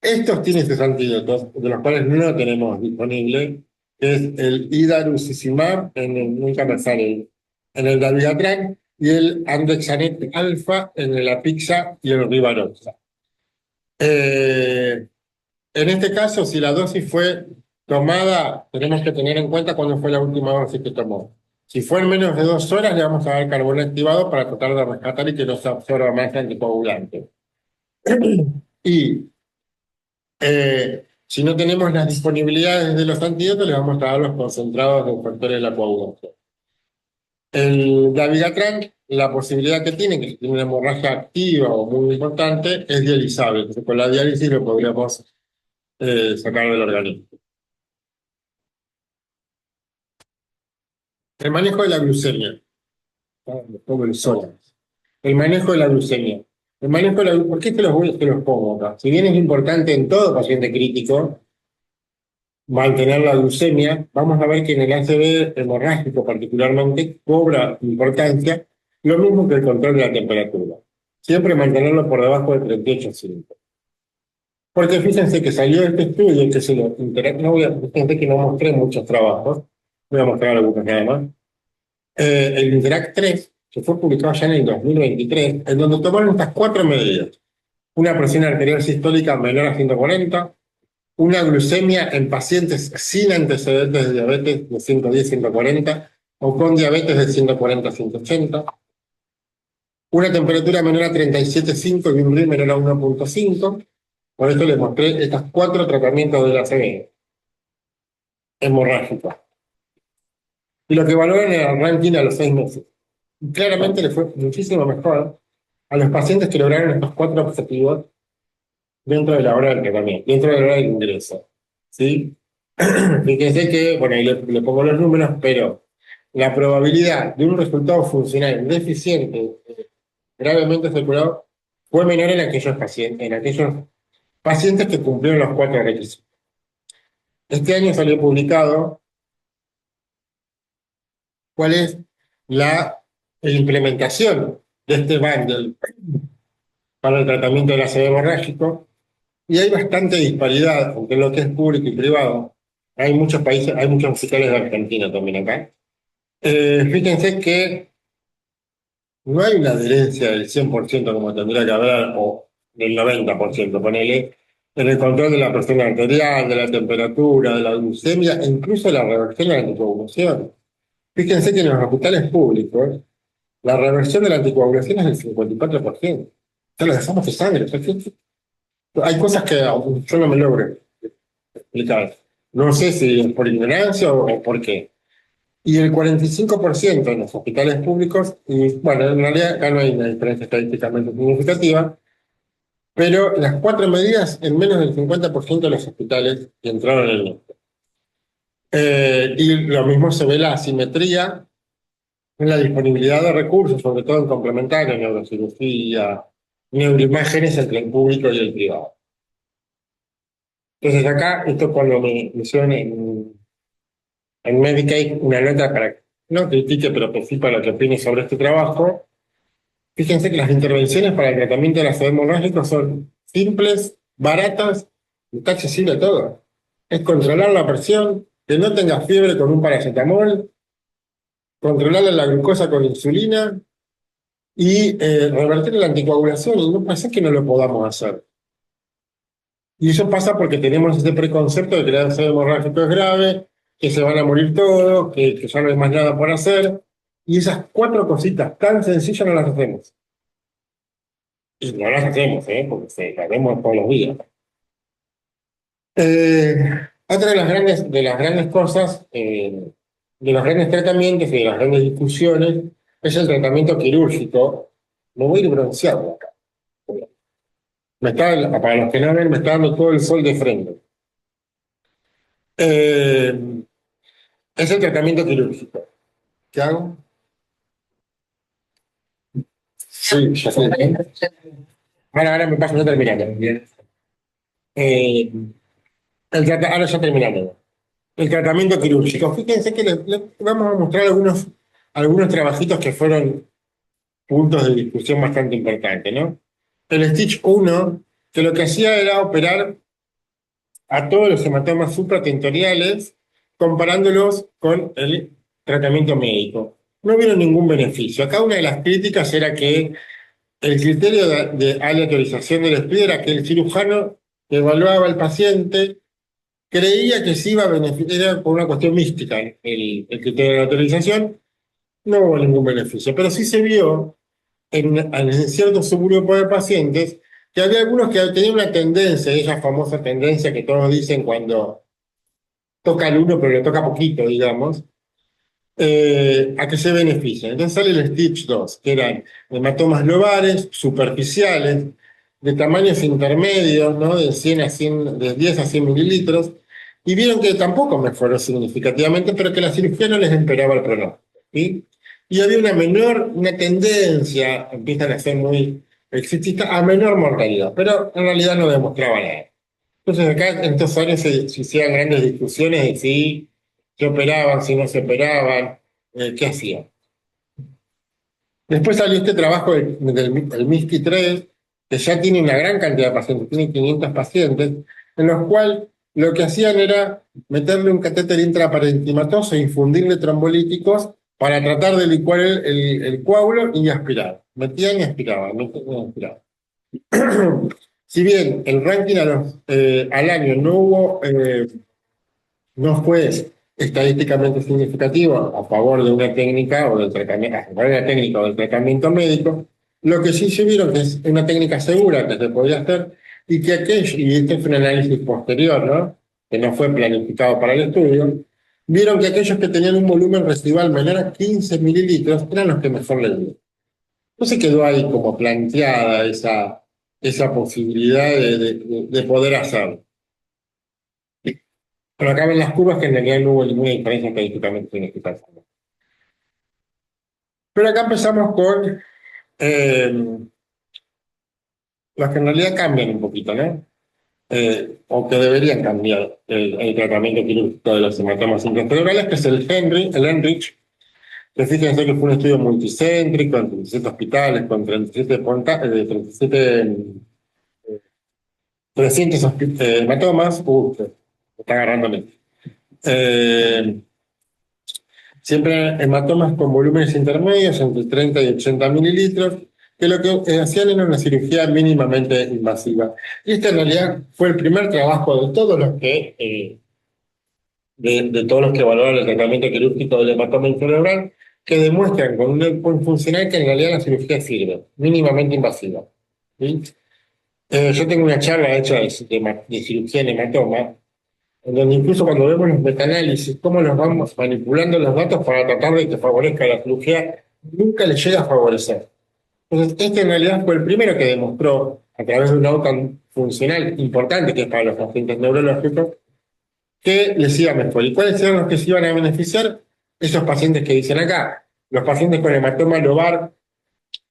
Estos tienen estos antídotos, de los cuales no tenemos disponible, que es el idarucizumab, nunca me sale, en el dabigatran, y el andexanet alfa en el Apixa y el Rivaroxa. En este caso, si la dosis fue tomada, tenemos que tener en cuenta cuándo fue la última dosis que tomó. Si fue en menos de 2 horas, le vamos a dar carbono activado para tratar de rescatar y que no se absorba más anticoagulante. Y si no tenemos las disponibilidades de los antídotos, le vamos a dar los concentrados de factores de la coagulación. El dabigatran, la posibilidad que tiene, que tiene una hemorragia activa o muy importante, es dializable. Entonces, con la diálisis lo podríamos sacar del organismo. El manejo de la glucemia. El manejo de la glucemia. ¿Por qué te los pongo acá? Si bien es importante en todo paciente crítico mantener la glucemia, vamos a ver que en el ACV hemorrágico particularmente cobra importancia, lo mismo que el control de la temperatura. Siempre mantenerlo por debajo de 38,5. Porque fíjense que salió este estudio que se lo fíjense que no mostré muchos trabajos, voy a mostrar algunos nada más. El Interact 3, que fue publicado ya en el 2023, en donde tomaron estas 4 medidas. Una presión arterial sistólica menor a 140, una glucemia en pacientes sin antecedentes de diabetes de 110-140 o con diabetes de 140-180, una temperatura menor a 37,5 y un RIN menor a 1.5. Por eso les mostré estos 4 tratamientos de la ACV hemorrágica. Y lo que valoran en el ranking a los 6 meses. Y claramente le fue muchísimo mejor a los pacientes que lograron estos 4 objetivos dentro de la hora del tratamiento, dentro de la hora del ingreso. ¿Sí? Fíjense que, bueno, ahí le pongo los números, pero la probabilidad de un resultado funcional deficiente gravemente saturado, fue menor en aquellos pacientes que cumplieron los cuatro requisitos. Este año salió publicado cuál es la implementación de este bundle para el tratamiento del ácido hemorrágico, y hay bastante disparidad entre lo que es público y privado. Hay muchos países, hay muchos hospitales de Argentina también acá. Fíjense que no hay una adherencia del 100% como tendría que haber, o del 90%, ponele, en el control de la presión arterial, de la temperatura, de la glucemia, e incluso la reversión de la anticoagulación. Fíjense que en los hospitales públicos, la reversión de la anticoagulación es del 54%. Ya lo dejamos de sangre. O sea, hay cosas que yo no me logro explicar. No sé si es por ignorancia o por qué. Y el 45% en los hospitales públicos, y bueno, en realidad acá no hay una diferencia estadísticamente significativa, pero las cuatro medidas en menos del 50% de los hospitales entraron en el norte. Y lo mismo se ve la asimetría en la disponibilidad de recursos, sobre todo en complementarios, neurocirugía, neuroimágenes entre el público y el privado. Entonces acá, esto cuando me hicieron en Medicaid una nota para que no critique, pero que sí para lo que opine sobre este trabajo. Fíjense que las intervenciones para el tratamiento de la ácido hemorrágico son simples, baratas y está accesible a todo. Es controlar la presión, que no tenga fiebre con un paracetamol, controlar la glucosa con insulina y revertir la anticoagulación. Y no pasa que no lo podamos hacer. Y eso pasa porque tenemos ese preconcepto de que el ácido hemorrágico es grave, que se van a morir todos, que ya no hay más nada por hacer. Y esas cuatro cositas tan sencillas no las hacemos. Y no las hacemos, porque las vemos todos los días. Eh, Otra de las grandes cosas, de los grandes tratamientos y de las grandes discusiones, es el tratamiento quirúrgico. Me voy a ir bronceado acá. Para los que no ven, me está dando todo el sol de frente. Eh, es el tratamiento quirúrgico. ¿Qué hago? Sí, ya sé. Ahora me paso, ya terminando. Eh, ahora ya terminando. El tratamiento quirúrgico. Fíjense que vamos a mostrar algunos trabajitos que fueron puntos de discusión bastante importantes, ¿no? El Stitch 1, que lo que hacía era operar a todos los hematomas supratentoriales, comparándolos con el tratamiento médico. No vieron ningún beneficio. Acá una de las críticas era que el criterio de aleatorización del estudio era que el cirujano que evaluaba al paciente creía que se iba a beneficiar, era por una cuestión mística el criterio de aleatorización, no hubo ningún beneficio, pero sí se vio en cierto subgrupo de pacientes que había algunos que tenían una tendencia, esa famosa tendencia que todos dicen cuando toca el uno pero le toca poquito, digamos, a que se beneficien. Entonces sale el Stitch 2, que eran hematomas lobares, superficiales, de tamaños intermedios, ¿no? De 100 a 100, de 10 a 100 mililitros, y vieron que tampoco mejoró significativamente, pero que la cirugía no les empeoraba el pronóstico, ¿sí? Y había una tendencia, empiezan a ser muy exitistas, a menor mortalidad, pero en realidad no demostraba nada. Entonces acá en estos años se hicieron grandes discusiones de si se operaban, si no se operaban, qué hacían. Después salió este trabajo del MISKI 3, que ya tiene una gran cantidad de pacientes, tiene 500 pacientes, en los cuales lo que hacían era meterle un catéter intraparenquimatoso e infundirle trombolíticos para tratar de licuar el coágulo y aspirar. Metían y aspiraban, metían y aspiraban. Si bien el ranking al año no fue estadísticamente significativo a favor de una técnica o del tratamiento, a favor de una técnica o del tratamiento médico, lo que sí se vieron que es una técnica segura que se podía hacer y que aquello, y este fue un análisis posterior, ¿no? Que no fue planificado para el estudio, vieron que aquellos que tenían un volumen residual menor a 15 mililitros eran los que mejor les dio. Entonces quedó ahí como planteada esa posibilidad de poder hacerlo. Pero acá ven las curvas que en realidad no hubo ninguna diferencia estadísticamente significativa. Pero acá empezamos con eh, los que en realidad cambian un poquito, ¿no? O que deberían cambiar el tratamiento quirúrgico de los hematomas intracerebrales, que es el Enrich, que fíjense que fue un estudio multicéntrico en 37 hospitales, con 300 hematomas. Me está agarrando mente. Siempre hematomas con volúmenes intermedios, entre 30 y 80 mililitros, que lo que hacían era una cirugía mínimamente invasiva. Y este en realidad fue el primer trabajo de todos los que evaluaron el tratamiento quirúrgico del hematoma cerebral, que demuestran con un endpoint funcional que en realidad la cirugía sirve, mínimamente invasiva. ¿Sí? Yo tengo una charla hecha de cirugía en hematoma, en donde incluso cuando vemos los metaanálisis, cómo los vamos manipulando los datos para tratar de que favorezca la cirugía, nunca le llega a favorecer. Entonces, este en realidad fue el primero que demostró, a través de un outcome funcional importante, que es para los pacientes neurológicos, que les iba mejor. ¿Y cuáles eran los que se iban a beneficiar? Esos pacientes que dicen acá, los pacientes con hematoma lobar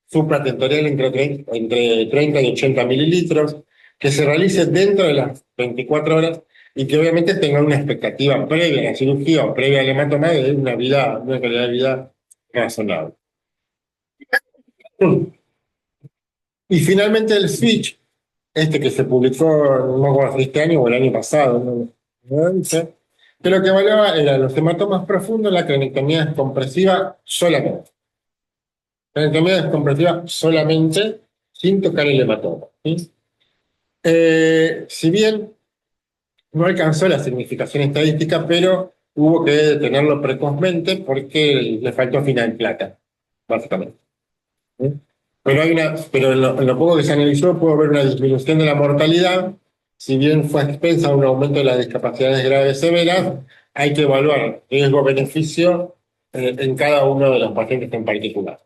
supratentorial entre 30 y 80 mililitros, que se realice dentro de las 24 horas y que obviamente tengan una expectativa previa a la cirugía o previa al hematoma de una calidad de vida razonable. Y finalmente el switch, este que se publicó, no me acuerdo si este año o el año pasado, no dice, que lo que evaluaba era los hematomas profundos, la cranectomía descompresiva solamente. Cranectomía descompresiva solamente, sin tocar el hematoma. ¿Sí? Si bien no alcanzó la significación estadística, pero hubo que detenerlo precozmente porque le faltó final plata, básicamente. ¿Sí? Pero en lo poco que se analizó pudo haber una disminución de la mortalidad, si bien fue a expensa de un aumento de las discapacidades graves severas, hay que evaluar riesgo-beneficio en cada uno de los pacientes en particular.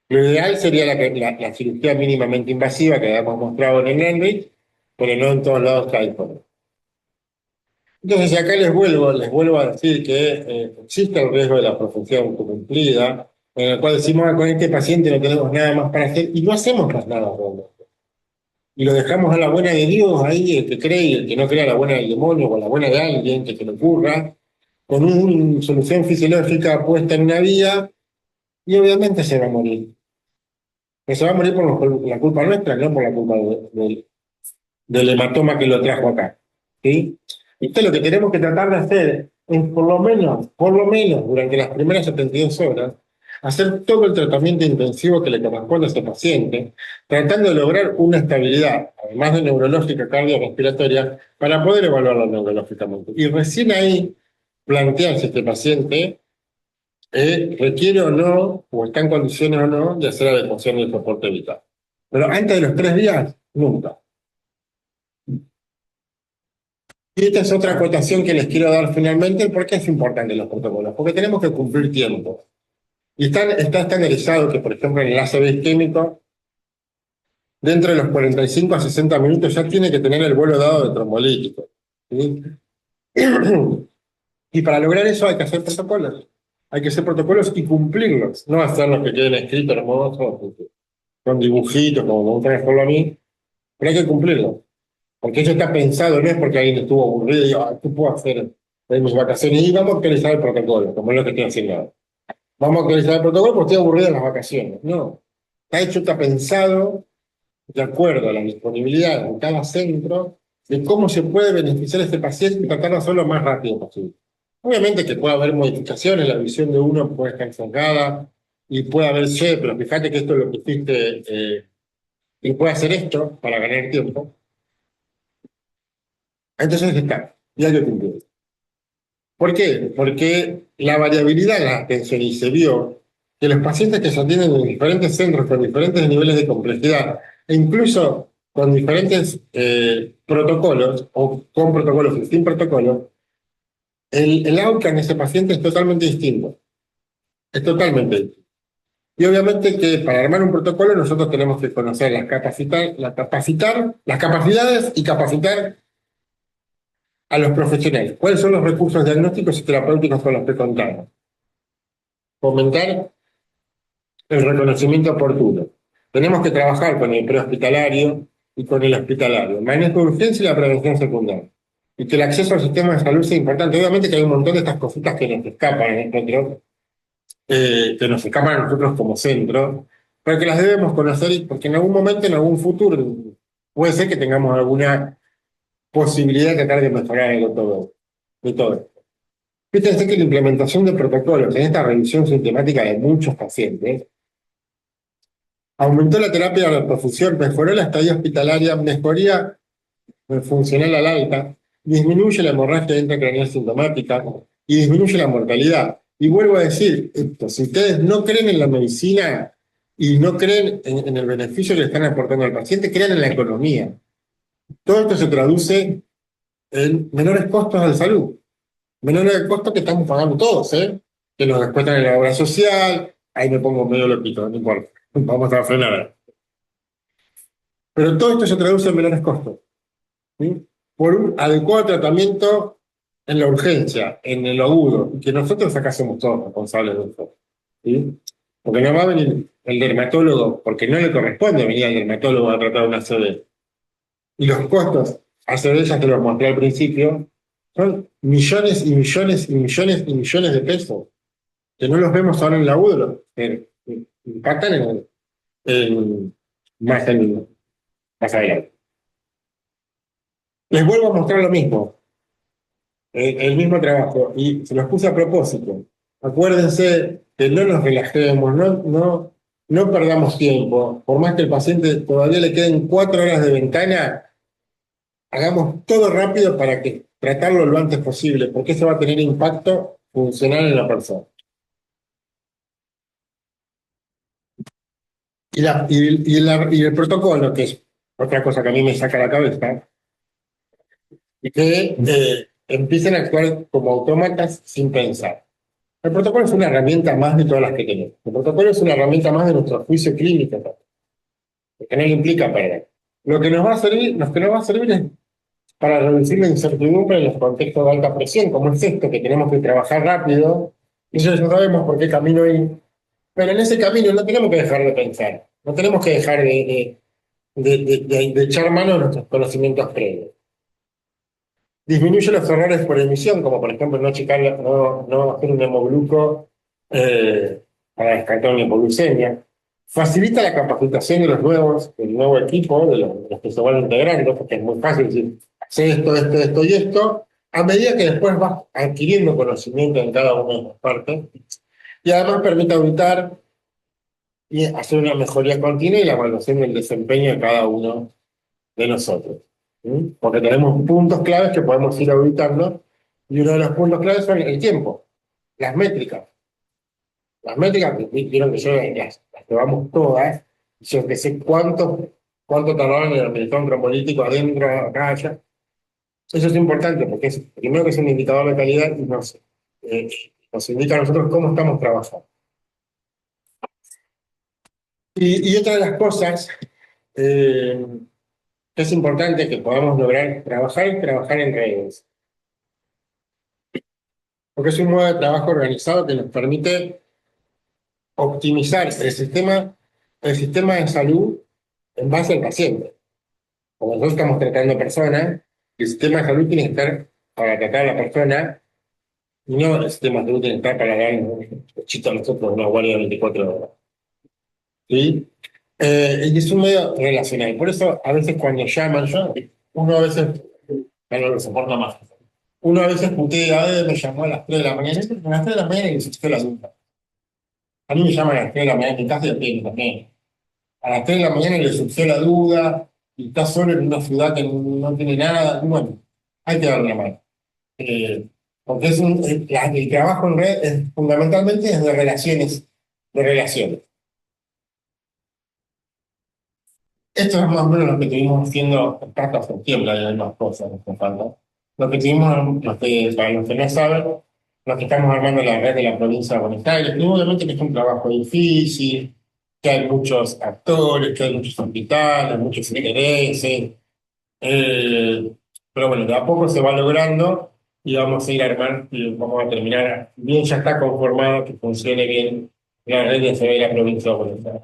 Lo ideal sería la cirugía mínimamente invasiva que habíamos mostrado en el ENRIC, pero no en todos lados está disponible. Entonces acá les vuelvo a decir que existe el riesgo de la profesión autocumplida, en el cual decimos: "Ah, con este paciente no tenemos nada más para hacer", y no hacemos más nada realmente. Y lo dejamos a la buena de Dios ahí, el que cree y el que no cree, a la buena del demonio o a la buena de alguien que se le ocurra, con una solución fisiológica puesta en una vía, y obviamente se va a morir. Pero se va a morir por la culpa nuestra, no por la culpa del hematoma que lo trajo acá. ¿Sí? Entonces lo que tenemos que tratar de hacer es por lo menos, durante las primeras 72 horas, hacer todo el tratamiento intensivo que le corresponde a ese paciente, tratando de lograr una estabilidad, además de neurológica, cardiorrespiratoria, para poder evaluarlo neurológicamente. Y recién ahí plantear si este paciente requiere o no, o está en condiciones o no, de hacer adecuación del soporte vital. Pero antes de los 3 días, nunca. Y esta es otra acotación que les quiero dar finalmente, porque es importante los protocolos, porque tenemos que cumplir tiempo. Y está estandarizado que, por ejemplo, en el ACV isquémico, dentro de los 45 a 60 minutos ya tiene que tener el vuelo dado de trombolítico. ¿Sí? Y para lograr eso hay que hacer protocolos. Hay que hacer protocolos y cumplirlos, no hacerlos que queden escritos hermosos, con dibujitos, como me gusta hacerlo a mí, pero hay que cumplirlos. Porque eso está pensado, no es porque alguien estuvo aburrido y digo: "Ah, ¿qué puedo hacer en mis vacaciones?". Y vamos a actualizar el protocolo, como es lo que estoy haciendo ahora. Vamos a actualizar el protocolo porque estoy aburrido en las vacaciones. No. Está hecho, está pensado de acuerdo a la disponibilidad en cada centro de cómo se puede beneficiar a este paciente y tratar de hacerlo lo más rápido posible. Obviamente que puede haber modificaciones, la visión de uno puede estar enfocada y puede haber: "Che, pero fíjate que esto es lo que hiciste, y puede hacer esto para ganar tiempo". Entonces está, y hay que cumplir. ¿Por qué? Porque la variabilidad en la atención, y se vio que los pacientes que se atienden en diferentes centros con diferentes niveles de complejidad, e incluso con diferentes protocolos, o con protocolos y sin protocolos, el outcome de ese paciente es totalmente distinto. Es totalmente distinto. Y obviamente que para armar un protocolo nosotros tenemos que conocer las capacidades y capacitar a los profesionales. ¿Cuáles son los recursos diagnósticos y terapéuticos con los que contamos? Fomentar el reconocimiento oportuno. Tenemos que trabajar con el prehospitalario y con el hospitalario, el manejo de urgencia y la prevención secundaria. Y que el acceso al sistema de salud sea importante. Obviamente que hay un montón de estas cositas que nos escapan a nosotros, que nos escapan a nosotros como centro, pero que las debemos conocer porque en algún momento, en algún futuro, puede ser que tengamos alguna posibilidad de tratar de mejorar algo de todo esto. Fíjense que la implementación de protocolos en esta revisión sistemática de muchos pacientes aumentó la terapia de la perfusión, mejoró la estadía hospitalaria, mejoría funcional al alta, disminuye la hemorragia intracraneal sintomática y disminuye la mortalidad. Y vuelvo a decir esto, si ustedes no creen en la medicina y no creen en el beneficio que le están aportando al paciente, crean en la economía. Todo esto se traduce en menores costos de salud, menores costos que estamos pagando todos, ¿eh? Que nos descuentan en la obra social, ahí me pongo medio loquito, no importa, vamos a frenar. Pero todo esto se traduce en menores costos, ¿sí? Por un adecuado tratamiento en la urgencia, en el agudo, y que nosotros acá somos todos responsables de eso, ¿sí? Porque no va a venir el dermatólogo, porque no le corresponde venir al dermatólogo a tratar una ACV. Y los costos, ACV ya te los mostré al principio, son millones y millones y millones y millones de pesos, que no los vemos ahora en el agudo, impactan en, más, más adelante. Les vuelvo a mostrar lo mismo, el mismo trabajo, y se los puse a propósito. Acuérdense que no nos relajemos, no perdamos tiempo. Por más que el paciente todavía le queden 4 horas de ventana, hagamos todo rápido para que tratarlo lo antes posible, porque eso va a tener impacto funcional en la persona. Y el protocolo, que es otra cosa que a mí me saca la cabeza, y que empiecen a actuar como autómatas sin pensar. El protocolo es una herramienta más de todas las que tenemos. El protocolo es una herramienta más de nuestro juicio clínico, porque no implica perder. Lo que nos va a servir, lo que nos va a servir es para reducir la incertidumbre en los contextos de alta presión, como es esto, que tenemos que trabajar rápido, y nosotros no sabemos por qué camino ir, pero en ese camino no tenemos que dejar de pensar, no tenemos que dejar de echar mano de nuestros conocimientos previos. Disminuye los errores por emisión, como por ejemplo no hacer un hemogluco para descartar una hipoglucemia. Facilita la capacitación de del nuevo equipo, de los que se van integrando, porque es muy fácil decir, sé esto y esto, a medida que después vas adquiriendo conocimiento en cada una de las partes. Y además permite auditar y hacer una mejoría continua y la evaluación del desempeño de cada uno de nosotros. ¿Sí? Porque tenemos puntos claves que podemos ir auditando, y uno de los puntos claves son el tiempo, las métricas. Las métricas, vieron que yo las llevamos todas, yo que sé cuánto tardaban en administrar un trombolítico adentro, acá, allá. Eso es importante porque primero que es un indicador de calidad y nos indica a nosotros cómo estamos trabajando. Y otra de las cosas que es importante que podamos lograr trabajar es trabajar en redes. Porque es un modo de trabajo organizado que nos permite optimizar el sistema de salud en base al paciente. Como nosotros estamos tratando personas, el sistema de salud tiene que estar para tratar a la persona, y no el sistema de salud tiene que estar para dar un pechito a nosotros una guardia de 24 horas. ¿Sí? Y es un medio relacional. Por eso, a veces cuando llaman, uno a veces ya no lo soporta más. Uno a veces putea, me llamó a las 3 de la mañana, a las 3 de la mañana y se la duda. A mí me llaman a las 3 de la mañana, en mi casa de también. A las 3 de la mañana le surgió la duda, y está solo en una ciudad que no tiene nada. Y bueno, hay que darle la mano. Porque el trabajo en red fundamentalmente es de relaciones, de relaciones. Esto es más o menos lo que estuvimos haciendo hasta septiembre, hay más cosas que faltan. Lo que tuvimos, para los que no saben, los que estamos armando la red de la provincia de Buenos Aires, y obviamente que es un trabajo difícil, que hay muchos actores, que hay muchos hospitales, muchos intereses, eh, pero bueno, de a poco se va logrando y vamos a ir armando y vamos a terminar, bien ya está conformado, que funcione bien la red de ACV de la provincia de Buenos Aires.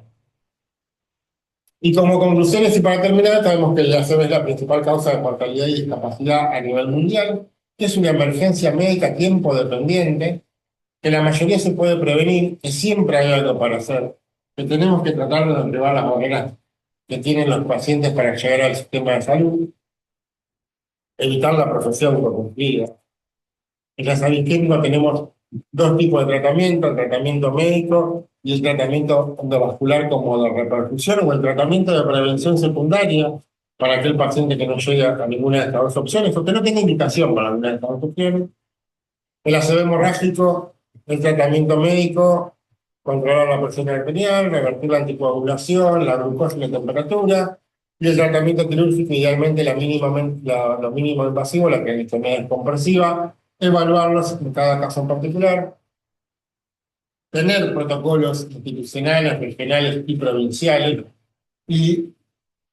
Y como conclusiones y para terminar, sabemos que la ACV es la principal causa de mortalidad y discapacidad a nivel mundial, que es una emergencia médica tiempo dependiente, que la mayoría se puede prevenir, que siempre hay algo para hacer, que tenemos que tratar de derribar las barreras que tienen los pacientes para llegar al sistema de salud, evitar la profesión corrompida. En la salud química tenemos dos tipos de tratamiento, el tratamiento médico y el tratamiento endovascular como de repercusión o el tratamiento de prevención secundaria para aquel paciente que no llegue a ninguna de estas dos opciones o que no tenga indicación para alguna de estas dos opciones. El ACV hemorrágico, el tratamiento médico, controlar la presión arterial, revertir la anticoagulación, la glucosa y la temperatura, y el tratamiento quirúrgico, idealmente lo mínimo invasivo, la craniotomía descompresiva, evaluarlos en cada caso en particular, tener protocolos institucionales, regionales y provinciales, y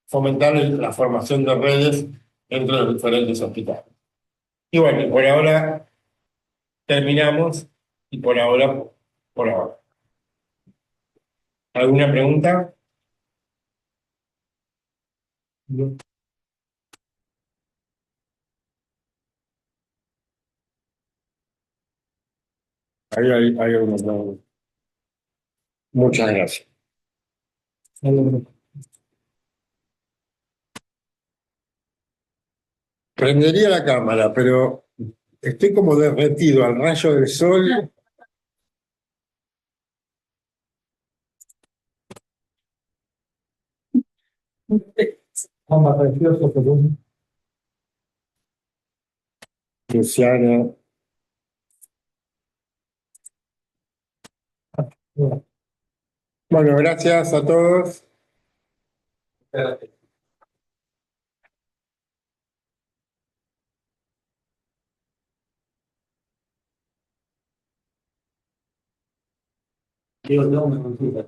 fomentar la formación de redes entre los diferentes hospitales. Y bueno, por ahora terminamos, y por ahora. ¿Alguna pregunta? Hay alguna pregunta. Muchas gracias. Prendería la cámara, pero estoy como derretido al rayo del sol.Amba precioso, pero Luciana. Bueno, gracias a todos. Dios, no me consiga.